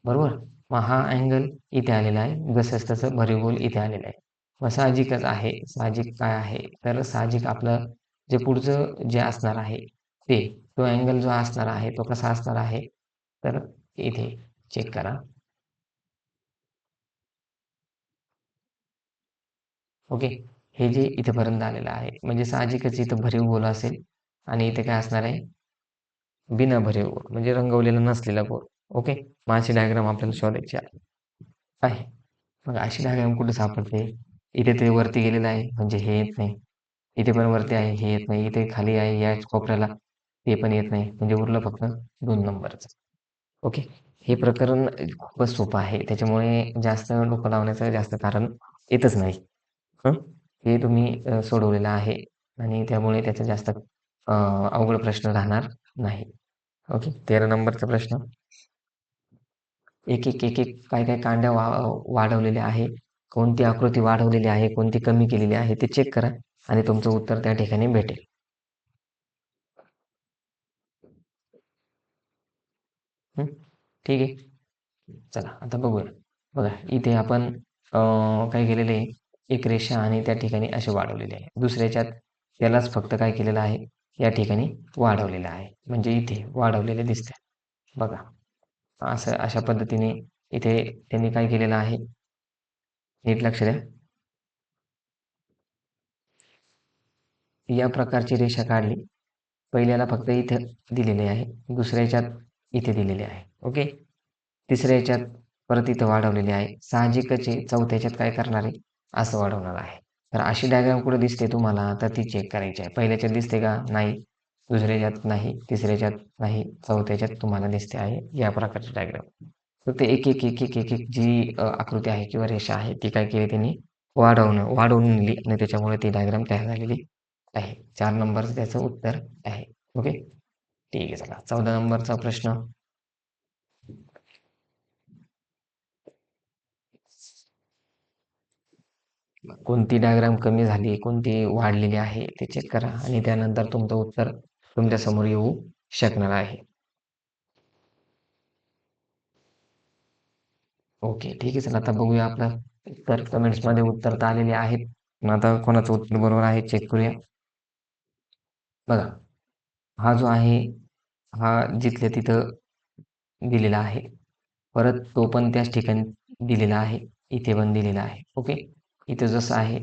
बरोबर. मग हा अँगल इथे आलेला आहे. जसंच तसं भरीव गोल इथे आलेला आहे. मग साहजिकच आहे. साहजिक काय आहे? तर साहजिक आपलं जे पुढचं जे असणार आहे ते तो अँगल जो असणार आहे तो कसा असणार आहे? तर इथे चेक करा. ओके. हे जे इथेपर्यंत आलेलं आहे म्हणजे साहजिकच इथं भरीव गोल असेल आणि इथे काय असणार आहे? बिना भरीव गोल म्हणजे रंगवलेला नसलेला गोल. ओके. मग अशी डायग्राम आपल्याला शोधायची आहे. मग अशी डायग्राम कुठे सापडते? इथे ते वरती गेलेलं आहे म्हणजे हे येत नाही. इथे पण वरती आहे, हे येत नाही. इथे खाली आहे या कोपऱ्याला, ते पण येत नाही. म्हणजे उरलं फक्त 2 नंबरचं. ओके. हे प्रकरण खूपच सोपं आहे. त्याच्यामुळे जास्त डोकं लावण्याचं जास्त कारण येतच नाही. हं. हे तुम्ही सोडवलेलं आहे आणि त्यामुळे त्याचा जास्त अवघड प्रश्न राहणार नाही. ओके. 13 नंबरचा प्रश्न. एक काय कांड्या वाढवलेल्या आहे. कोणती आकृती वाढवलेली आहे, कोणती कमी केलेली आहे ते चेक करा आणि तुमचं उत्तर त्या ठिकाणी भेटेल. हं. ठीक आहे. चला आता बघूया. बघा इथे आपण काय केलेलं आहे, एक रेषा आणि त्या ठिकाणी असे वाढवलेले आहे. दुसऱ्या ह्याच्यात त्यालाच फक्त काय केलेलं आहे, या ठिकाणी वाढवलेलं आहे. म्हणजे इथे वाढवलेले दिसते. बघा असं अशा पद्धतीने इथे त्यांनी काय केलेलं आहे, नीट लक्ष द्या. या प्रकारची रेषा काढली. पहिल्याला फक्त इथं दिलेले आहे. दुसऱ्या ह्याच्यात इथे दिलेले आहे. ओके. तिसऱ्या ह्याच्यात परत इथं वाढवलेले आहे. साहजिकच आहे चौथ्या ह्याच्यात काय करणार आहे, असं वाढवणार आहे. तर अशी डायग्राम कुठे दिसते तुम्हाला, तर ती चेक करायची आहे. पहिल्या ह्याच्यात दिसते का? नाही. दुसऱ्या ह्याच्यात नाही. तिसऱ्या ह्याच्यात नाही. चौथ्या ह्याच्यात तुम्हाला दिसते आहे या प्रकारची डायग्राम. फक्त एक एक एक एक एक एक जी आकृती आहे किंवा रेषा आहे ती काय केली त्यांनी, वाढवून नेली आणि त्याच्यामुळे ती डायग्राम तयार झालेली आहे. 4 नंबरचं त्याचं उत्तर आहे. ओके. ठीक आहे. चला 14 नंबरचा प्रश्न. कोणती डायग्राम कमी झाली, कोणती वाढलेली आहे ते चेक करा आणि त्यानंतर तुमचं उत्तर तुमच्या समोर येऊ शकणार आहे. ओके. ठीक आहे. चला आता बघूया आपलं उत्तर. कमेंट्समध्ये उत्तर तर आलेले आहेत. पण आता कोणाचं उत्तर बरोबर आहे चेक करूया. बघा हा जो आहे, हा जिथल्या तिथं दिलेला आहे. परत तो पण त्याच ठिकाणी दिलेला आहे. इथे पण दिलेला आहे. ओके. इथे जसं आहे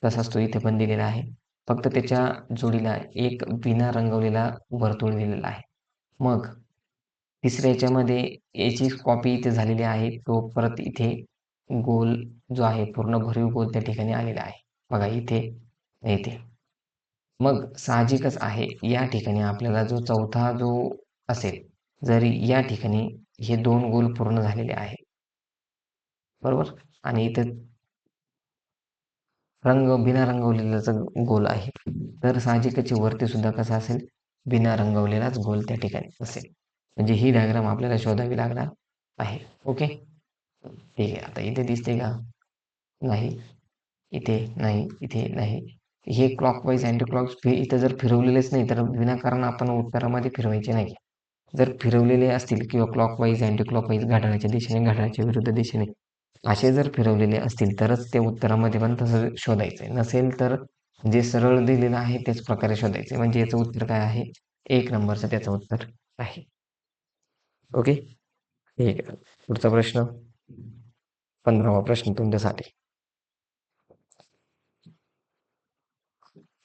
तसाच तो इथे पण दिलेला आहे. फक्त त्याच्या जोडीला एक बिना रंगवलेला वर्तुळ दिलेला आहे. मग तिसऱ्या ह्याच्यामध्ये याची कॉपी इथे झालेली आहे. तो परत इथे गोल जो आहे पूर्ण भरीव गोल त्या ठिकाणी आलेला आहे. बघा इथे, इथे. मग साहजिकच आहे या ठिकाणी आपल्याला जो चौथा जो असेल, जरी या ठिकाणी हे 2 गोल पूर्ण झालेले आहेत. बरोबर? आणि इथं बिना रंगवलेलाचा गोल आहे. तर साहजिकच आहे वरती सुद्धा कसा असेल, बिना रंगवलेलाच गोल त्या ठिकाणी असेल. म्हणजे ही डायग्राम आपल्याला शोधावी लागणार आहे. ओके. ठीक आहे. आता इथे दिसते का? नाही. इथे नाही, इथे नाही. हे क्लॉकवाईज, अँटी क्लॉक इथं जर फिरवलेलेच नाही, तर विनाकारण आपण उत्तरामध्ये फिरवायचे नाही. जर फिरवलेले असतील किंवा क्लॉकवाईज, अँटी क्लॉकवाईज घड्याळाच्या दिशेने, घड्याळाच्या विरुद्ध दिशेने असे जर फिरवलेले असतील, तरच ते उत्तरामध्ये पण तसं शोधायचं नसेल तर जे सरळ दिलेलं आहे त्याच प्रकारे शोधायचं म्हणजे याचं उत्तर काय आहे? 1 नंबरचं त्याचं उत्तर आहे. ओके. ठीक आहे. पुढचा प्रश्न, 15वा प्रश्न तुमच्यासाठी.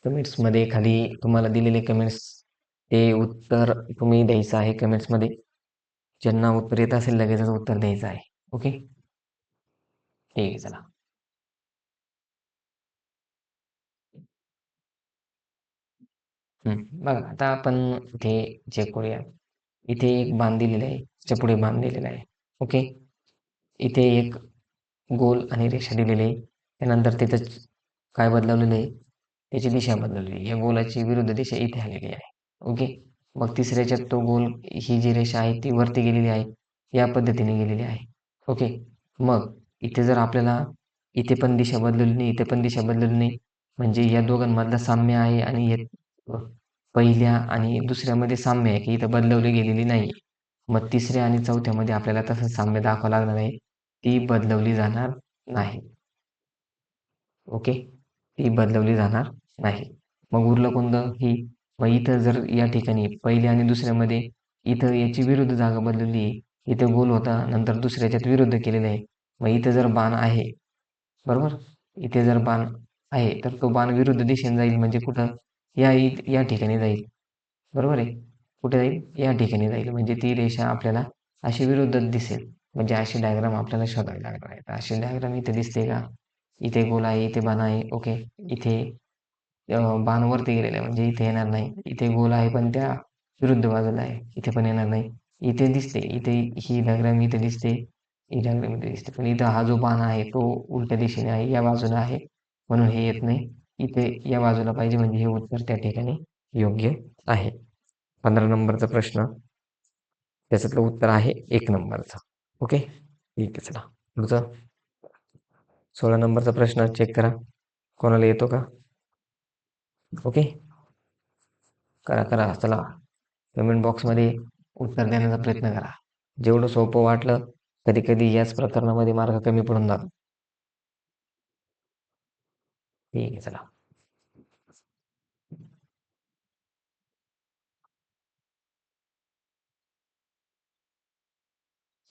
कमेंट्समध्ये खाली तुम्हाला दिलेले कमेंट्स ते उत्तर तुम्ही द्यायचं आहे कमेंट्समध्ये. ज्यांना उत्तर येत असेल लगेचच उत्तर द्यायचं आहे. ओके. ठीक आहे. चला. बघा आता आपण इथे चेक करूया. इथे एक बाण दिलेला आहे. त्याच्या पुढे बाण दिलेला आहे. ओके. इथे एक गोल आणि रेषा दिलेली आहे. त्यानंतर तिथं काय बदलवलेलं आहे? त्याची दिशा बदलवली आहे. या गोलाची विरुद्ध दिशा इथे आलेली आहे. ओके. मग तिसऱ्या ह्याच्यात तो गोल, ही जी रेषा आहे ती वरती गेलेली आहे. या पद्धतीने गेलेली आहे. ओके. मग इथे जर आपल्याला इथे पण दिशा बदलवली नाही, इथे पण दिशा बदलवली नाही, म्हणजे या दोघांमधलं साम्य आहे आणि हे पहिल्या आणि दुसऱ्यामध्ये साम्य आहे, की इथं बदलवली गेलेली नाही. मग तिसऱ्या आणि चौथ्यामध्ये आपल्याला तसं साम्य दाखवावं लागणार आहे. ती बदलवली जाणार नाही. ओके. ती बदलवली जाणार नाही. मग उरलं कोणतं? ही. मग इथं जर या ठिकाणी पहिल्या आणि दुसऱ्यामध्ये इथं याची विरुद्ध जागा बदलली आहे. इथं गोल होता, नंतर दुसऱ्या ह्याच्यात विरुद्ध केलेलं आहे. मग इथं जर बाण आहे, बरोबर? इथे जर बाण आहे, तर तो बाण विरुद्ध दिशेने जाईल म्हणजे कुठं? या ठिकाणी जाईल. बरोबर आहे? कुठे जाईल? या ठिकाणी जाईल. म्हणजे ती रेषा आपल्याला अशी विरुद्धच दिसेल. म्हणजे अशी डायग्राम आपल्याला शोधावी लागणार आहे. तर अशी डायग्राम इथे दिसते का? इथे गोल आहे, इथे बाण आहे. ओके. इथे बाण वरती गेलेला आहे म्हणजे इथे येणार नाही. इथे गोल आहे पण त्या विरुद्ध बाजूला आहे. इथे पण येणार नाही. इथे दिसते. इथे ही डायग्राम इथे दिसते. ही डायग्राम इथे दिसते. पण इथं हा जो बाण आहे तो उलट्या दिशेने आहे, या बाजूला आहे. म्हणून हे येत नाही. इथे या बाजूला पाहिजे म्हणजे हे उत्तर त्या ठिकाणी योग्य आहे. 15 नंबरचा प्रश्न, त्याच्यातलं उत्तर आहे 1 नंबरचं. ओके. ठीक आहे. चला पुढचं 16 नंबरचा प्रश्न चेक करा. कोणाला येतो का? ओके. करा, करा. चला कमेंट बॉक्समध्ये उत्तर देण्याचा प्रयत्न करा. जेवढं सोपं वाटलं कधी कधी याच प्रकरणामध्ये मार्क कमी पडून जातात. ठीक आहे, चला.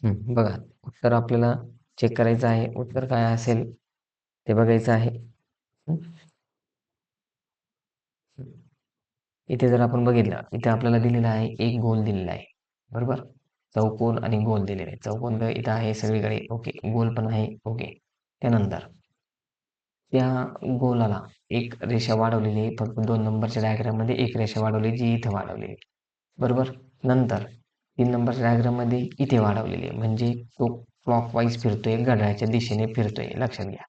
बघा, उत्तर आपल्याला चेक करायचं आहे. उत्तर काय असेल ते बघायचं आहे. हं, इथे जर आपण बघितलं, इथे आपल्याला दिलेला आहे एक गोल दिलेला आहे, बरोबर. चौकोन आणि गोल दिलेले आहे. चौकोन तर इथं आहे सगळीकडे, ओके. गोल पण आहे, ओके. त्यानंतर त्या गोलाला एक रेषा वाढवलेली आहे. फक्त 2 नंबरच्या डायग्राम मध्ये एक रेषा वाढवली, जी इथे वाढवलेली आहे, बरोबर. नंतर 3 नंबरच्या डायग्राम मध्ये इथे वाढवलेली आहे, म्हणजे तो क्लॉकवाईज फिरतोय, घड्याळाच्या दिशेने फिरतोय, लक्षात घ्या.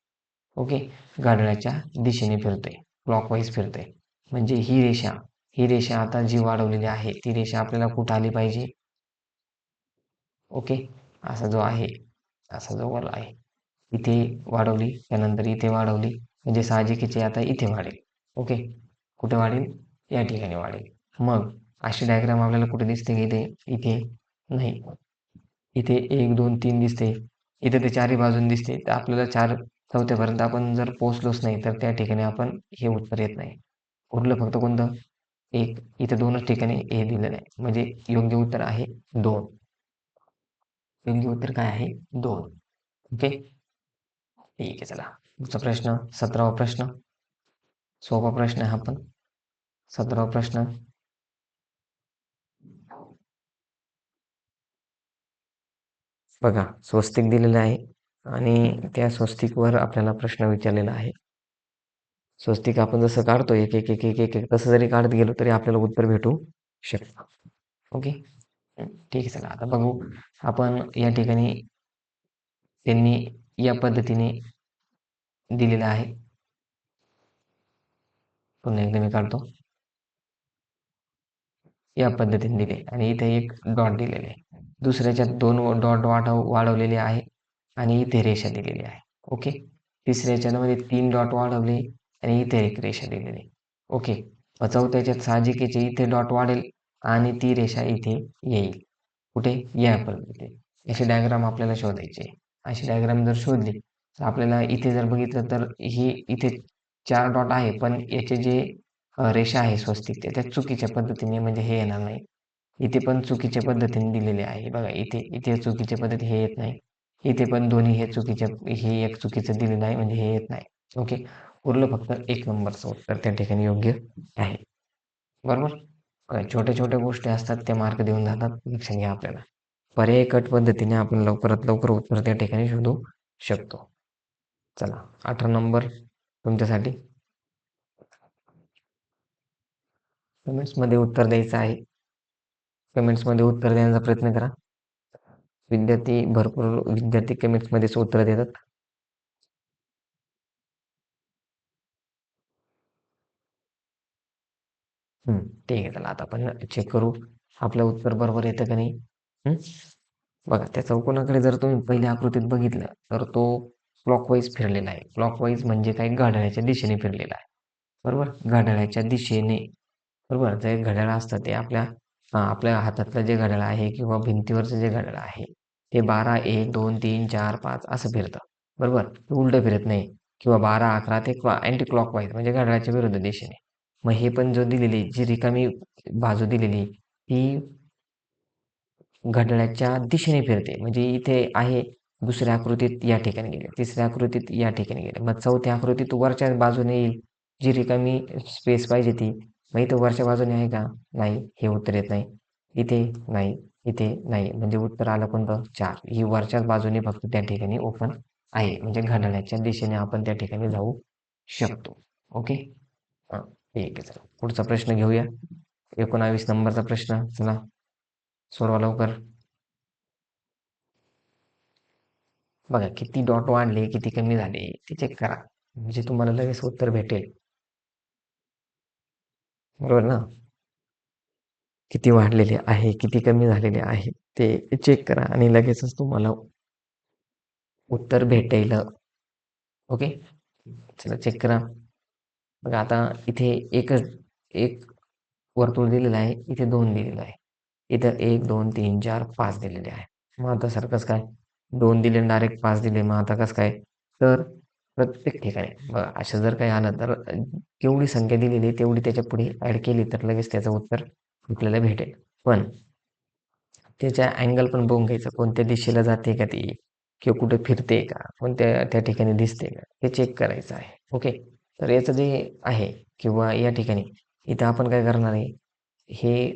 ओके, घड्याळाच्या दिशेने फिरतोय, क्लॉकवाईज फिरतोय. म्हणजे ही रेषा आता जी वाढवलेली आहे, ती रेषा आपल्याला कुठं आली पाहिजे? ओके, असा जो आहे, असा जो गोल आहे, इथे वाढवली, त्यानंतर इथे वाढवली, म्हणजे साहजिकच आहे आता इथे वाढेल. ओके, कुठे वाढेल? या ठिकाणी वाढेल. मग अशी डायग्राम आपल्याला कुठे दिसते की इथे? इथे नाही. इथे 1 2 3 दिसते. इथे ते चारही बाजून दिसते. तर आपल्याला 4 चौथ्यापर्यंत आपण जर पोहोचलोच नाही, तर त्या ठिकाणी आपण हे उत्तर येत नाही. उरलं फक्त कोणतं? 1. इथे 2च ठिकाणी हे दिलेलं आहे. म्हणजे योग्य उत्तर आहे 2. योग्य उत्तर काय आहे? 2. ओके. ठीक आहे, चला. पुढचा प्रश्न, 17वा प्रश्न. सोपा प्रश्न आहे हा पण. 17वा प्रश्न. बघा, स्वस्तिक दिलेलं आहे आणि त्या स्वस्तिकवर आपल्याला प्रश्न विचारलेला आहे. स्वस्तिक आपण जसं काढतो एक एक एक एक एक एक तसं जरी काढत गेलो तरी आपल्याला उत्तर भेटू शकतं. ओके. ठीक आहे, चला आता बघू. आपण या ठिकाणी त्यांनी या पद्धतीने दिलेलं आहे. पुन्हा एकदा मी काढतो. या पद्धतीने दिले आणि इथे एक डॉट दिलेले आहे. दुसऱ्याच्यात 2 डॉट वाढवलेले आहे आणि इथे रेषा दिलेली आहे. ओके. तिसऱ्या ह्याच्यामध्ये 3 डॉट वाढवले आणि इथे एक रेषा दिलेली आहे. ओके. चौथ्या ह्याच्यात साहजिकच आहे, इथे डॉट वाढेल आणि ती रेषा इथे येईल. कुठे? या पद्धतीने. अशी डायग्राम आपल्याला शोधायची आहे. अशी डायग्राम जर शोधली तर आपल्याला इथे जर बघितलं तर ही इथे 4 डॉट आहे, पण याचे जे रेषा आहे स्वस्तिकच्या त्या चुकीच्या पद्धतीने, म्हणजे हे येणार नाही. इथे पण चुकीच्या पद्धतीने दिलेले आहे. बघा, इथे इथे चुकीच्या पद्धती हे येत नाही. इथे पण दोन्ही हे चुकीच्या, हे एक चुकीचं दिलेलं आहे, म्हणजे हे येत नाही. ओके. उरलं फक्त 1 नंबरचं उत्तर त्या ठिकाणी योग्य आहे. बरोबर. छोट्या छोट्या गोष्टी असतात, त्या मार्क देऊन जातात, लक्षात घ्या आपल्याला. पर्यायी कट पद्धतीने आपण लवकरात लवकर उत्तर त्या ठिकाणी शोधू शकतो. चला, 18 नंबर तुमच्यासाठी. कमेंट्समध्ये उत्तर द्यायचं आहे. कमेंट्समध्ये उत्तर देण्याचा प्रयत्न करा. भरपूर विद्यार्थी कमेंट्समध्येच उत्तर देतात. ठीक आहे, चला आता आपण चेक करू आपलं उत्तर बरोबर येतं का नाही. बघा, त्या चौकोनाकडे जर तुम्ही पहिल्या आकृतीत बघितलं तर तो क्लॉकवाईज फिरलेला आहे. क्लॉकवाईज म्हणजे काय? घड्याळाच्या दिशेने फिरलेला आहे, बरोबर. घड्याळाच्या दिशेने, बरोबर. जे घड्याळ असतं ते आपल्या हातातलं जे घड्याळ आहे किंवा भिंतीवरचं जे घड्याळ आहे ते 12 1 2 3 4 5 असं फिरतं, बरोबर. उलटं फिरत नाही. किंवा 12 11 ते अँटी क्लॉकवाईज म्हणजे घड्याळाच्या विरुद्ध दिशेने. मग हे पण जो दिलेली जी रिकामी बाजू दिलेली ती घड्याळाच्या दिशेने फिरते. म्हणजे इथे आहे, दुसऱ्या आकृतीत या ठिकाणी गेले, तिसऱ्या आकृतीत या ठिकाणी गेले, मग चौथ्या आकृतीत वरच्या बाजूने येईल, जी रिकामी स्पेस पाहिजे ती. मग इथं वरच्या बाजूने आहे का? नाही, हे उत्तर येत नाही. इथे नाही, इथे नाही, म्हणजे उत्तर आलं कोणतं? 4. ही वरच्याच बाजूने फक्त त्या ठिकाणी ओपन आहे, म्हणजे घड्याळाच्या दिशेने आपण त्या ठिकाणी जाऊ शकतो. ओके. ठीक आहे, चला पुढचा प्रश्न घेऊया. 19 नंबरचा प्रश्न. चला, सोडवा लवकर. बघा, किती डॉट वाढले, किती कमी झाले ते चेक करा, म्हणजे तुम्हाला लगेच उत्तर भेटेल. बरोबर ना? किती वाढलेले आहे, किती कमी झालेले आहे ते चेक करा आणि लगेचच तुम्हाला उत्तर भेटेल. ओके. चला चेक करा. बघा, आता इथे एक वर्तुळ दिलेलं आहे, इथे 2 दिलेलं आहे, इथं 1 2 3 4 5 दिलेले आहे. मग आता सारखंच काय? 2 दिले डायरेक्ट 5 दिले. मग आता कसं काय? तर प्रत्येक ठिकाणी बघा असं जर काही आलं तर केवढी संख्या दिलेली आहे तेवढी त्याच्या पुढे ॲड केली तर लगेच त्याचं उत्तर आपल्याला भेटेल. पण त्याच्या अँगल पण बघून घ्यायचं. कोणत्या दिशेला जाते का ती? किंवा कुठे फिरते का? कोणत्या त्या ठिकाणी दिसते का? हे चेक करायचं आहे. ओके. तर याचं जे आहे किंवा या ठिकाणी इथं आपण काय करणार आहे? हे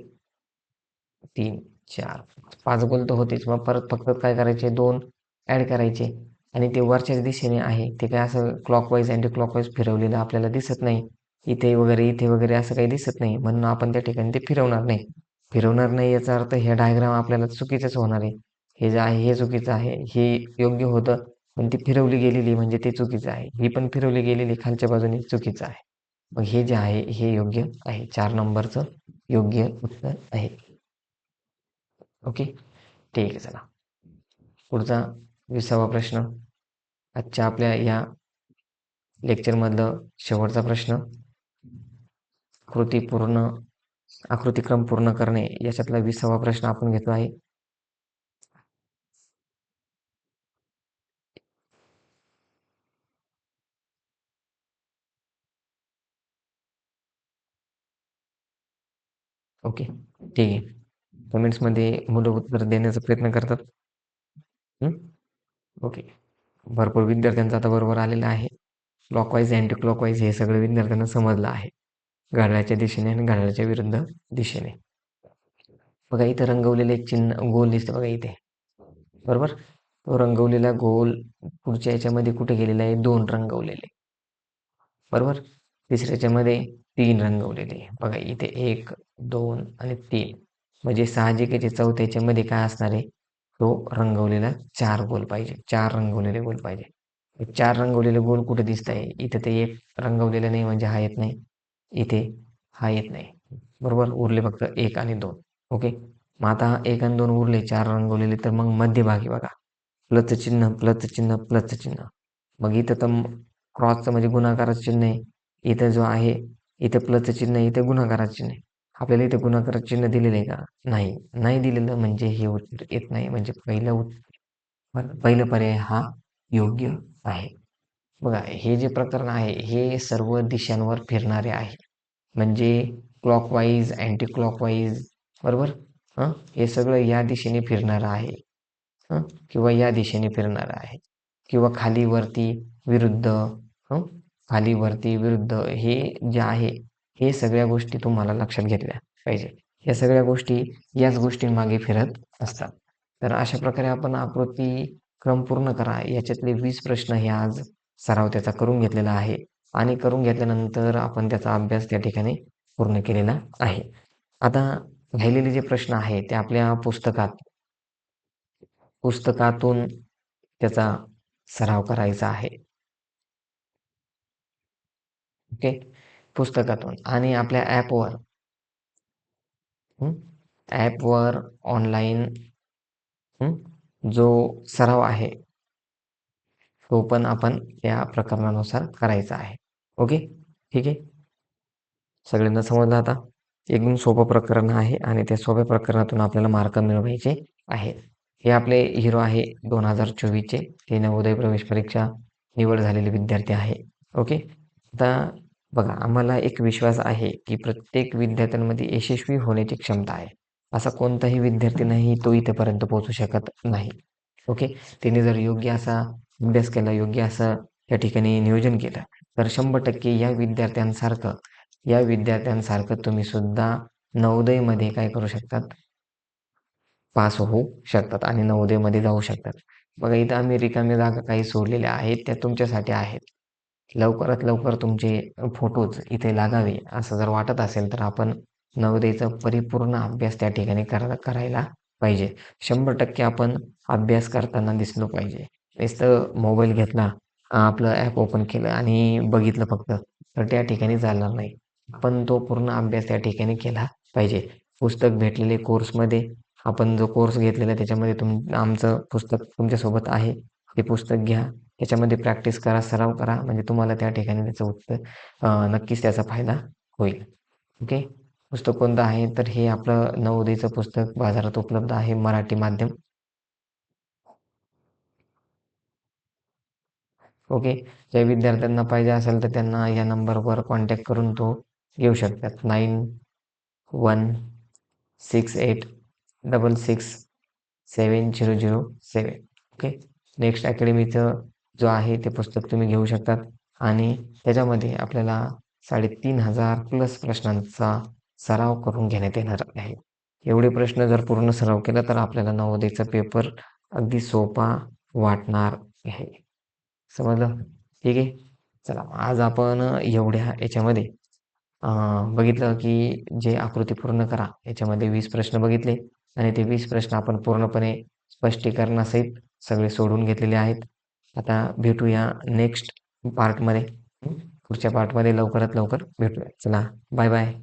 3, 4, 5 गोल तर होतेच. मग परत फक्त काय करायचे 2 ॲड करायचे आणि ते वरच्याच दिशेने आहे. ते काय असं क्लॉकवाईज, अँटी क्लॉकवाईज फिरवलेलं आपल्याला दिसत नाही. इथे वगैरे असं काही दिसत नाही. म्हणून आपण त्या ठिकाणी ते फिरवणार नाही. फिरवणार नाही याचा अर्थ हे डायग्राम आपल्याला चुकीचंच होणार आहे. हे जे आहे हे चुकीचं आहे. हे योग्य होतं, पण ती फिरवली गेलेली म्हणजे ते चुकीचं आहे. ही पण फिरवली गेलेली खालच्या बाजूने चुकीचं आहे. मग हे जे आहे हे योग्य आहे. 4 नंबरचं योग्य उत्तर आहे. ओके. ठीक आहे चला. पुढचा 20वा प्रश्न. आजच्या आपल्या या लेक्चरमधलं शेवटचा प्रश्न. आकृती पूर्ण आकृतिक्रम पूर्ण करणे याच्यातला 20वा प्रश्न आपण घेतो आहे. ओके. ठीक आहे. कमेंट्समध्ये मुलं उत्तर देण्याचा प्रयत्न करतात. हं? ओके. भरपूर विद्यार्थ्यांचा आता बरोबर आलेला आहे. क्लॉकवाईज, अँटी क्लॉकवाईज हे सगळं विद्यार्थ्यांना समजलं आहे. घड्याळाच्या दिशेने आणि घड्याळाच्या विरुद्ध दिशेने. बघा इथं रंगवलेलं एक चिन्ह गोल दिसतं बघा इथे. बरोबर? तो रंगवलेला गोल पुढच्या याच्यामध्ये कुठे गेलेला आहे? 2 रंगवलेले. बरोबर? तिसऱ्याच्यामध्ये 3 रंगवलेले. बघा इथे 1, 2 आणि 3. म्हणजे साहजिकच आहे चौथ्याच्यामध्ये काय असणार आहे? तो रंगवलेला 4 गोल पाहिजे. 4 रंगवलेले गोल पाहिजे. हे 4 रंगवलेले गोल कुठे दिसताय? इथे ते 1 रंगवलेलं नाही म्हणजे हा येत नाही. इथे हा येत नाही. बरोबर? उरले फक्त 1 आणि 2. ओके. मग आता 1 आणि 2 उरले 4 रंगवलेले तर मग मध्यभागी बघा. प्लसचं चिन्ह, प्लसचं चिन्ह, प्लसचं चिन्ह. मग इथं तर क्रॉसचं म्हणजे गुणाकाराचं चिन्ह आहे. इथं जो आहे इथं प्लसचं चिन्ह आहे, इथं गुणाकाराचं चिन्ह आहे. आपल्याला इथे गुणाकाराचं चिन्ह दिलेलं आहे का? नाही. नाही दिलेलं म्हणजे हे उत्तर येत नाही. म्हणजे पहिलं पर्याय हा योग्य आहे. बघा हे जे प्रकरण आहे हे सर्व दिशांवर फिरणारे आहे. म्हणजे क्लॉकवाईज, अँटी क्लॉकवाईज बरोबर? हे सगळं या दिशेने फिरणारं आहे. किंवा या दिशेने फिरणारं आहे. किंवा खाली वरती विरुद्ध खाली वरती विरुद्ध हे जे आहे हे सगळ्या गोष्टी तुम्हाला लक्षात घेतल्या पाहिजे. या सगळ्या गोष्टी याच गोष्टींमागे फिरत असतात. तर अशा प्रकारे आपण आकृती क्रम पूर्ण करा याच्यातले 20 प्रश्न हे आज सराव त्याचा करून घेतलेला आहे आणि करून घेतल्यानंतर आपण त्याचा अभ्यास त्या ठिकाणी पूर्ण केलेला आहे. आता राहिलेले जे प्रश्न आहेत ते आपल्या पुस्तकातून त्याचा सराव करायचा आहे. ओके. पुस्तकातून आणि आपल्या ॲपवर ऑनलाईन जो सराव आहे तो पण आपण त्या प्रकरणानुसार करायचा आहे. ओके. ठीक आहे. सगळ्यांना समजलं आता? एकदम सोपं प्रकरण आहे आणि त्या सोप्या प्रकरणातून आपल्याला मार्क मिळवायचे आहेत. हे आपले हिरो आहे 2024चे. ते नवोदय प्रवेश परीक्षा निवड झालेले विद्यार्थी आहे. ओके. आता बघा आम्हाला एक विश्वास आहे, की प्रत्येक विद्यार्थ्यांमध्ये यशस्वी होण्याची क्षमता आहे. असा कोणताही विद्यार्थी नाही तो इथेपर्यंत पोहोचू शकत नाही. ओके. त्याने जर योग्य असा अभ्यास केला, योग्य असं त्या ठिकाणी नियोजन केलं, तर 100% या विद्यार्थ्यांसारखं तुम्ही सुद्धा नवोदयमध्ये काय करू शकतात? पास होऊ शकतात आणि नवोदयमध्ये जाऊ शकतात. बघा इथं आम्ही रिकाम्या जागा काही सोडलेल्या आहेत, त्या तुमच्यासाठी आहेत. लवकरात लवकर तुमचे फोटोज इथे लागावे असं जर वाटत असेल, तर आपण नवोदयचा परिपूर्ण अभ्यास त्या ठिकाणी करायला पाहिजे. 100% आपण अभ्यास करताना दिसलो पाहिजे. नुसतं मोबाईल घेतला, आपलं ॲप ओपन केलं आणि बघितलं फक्त, तर त्या ठिकाणी चालणार नाही. आपण तो पूर्ण अभ्यास त्या ठिकाणी केला पाहिजे. पुस्तक भेटलेले कोर्समध्ये आपण जो कोर्स घेतलेला आहे त्याच्यामध्ये आमचं पुस्तक तुमच्यासोबत आहे. ते पुस्तक घ्या. त्याच्यामध्ये प्रॅक्टिस करा, सराव करा. म्हणजे तुम्हाला त्या ठिकाणी त्याचं उत्तर नक्कीच त्याचा फायदा होईल. ओके. पुस्तक कोणतं आहे? तर हे आपलं नवोदयचं पुस्तक बाजारात उपलब्ध आहे. मराठी माध्यम ओके. ज्या विद्यार्थ्यांना पाहिजे असेल तर त्यांना या नंबरवर कॉन्टॅक्ट करून तो घेऊ शकतात. 9168667007. ओके. नेक्स्ट अकॅडमीचं जो आहे ते पुस्तक तुम्ही घेऊ शकतात आणि त्याच्यामध्ये आपल्याला 3500 प्लस प्रश्नांचा सराव करून घेण्यात येणार आहे. एवढे प्रश्न जर पूर्ण सराव केला तर आपल्याला नवोदयचा पेपर अगदी सोपा वाटणार आहे. समजलं? ठीक आहे. चला आज आपण एवढ्या याच्यामध्ये बघितलं की जे आकृती पूर्ण करा याच्यामध्ये 20 प्रश्न बघितले आणि ते 20 प्रश्न आपण पूर्णपणे स्पष्टीकरणासहित सगळे सोडवून घेतलेले आहेत. आता भेटूया नेक्स्ट पार्टमध्ये. पुढच्या पार्टमध्ये लवकरात लवकर भेटूया. चला बाय बाय.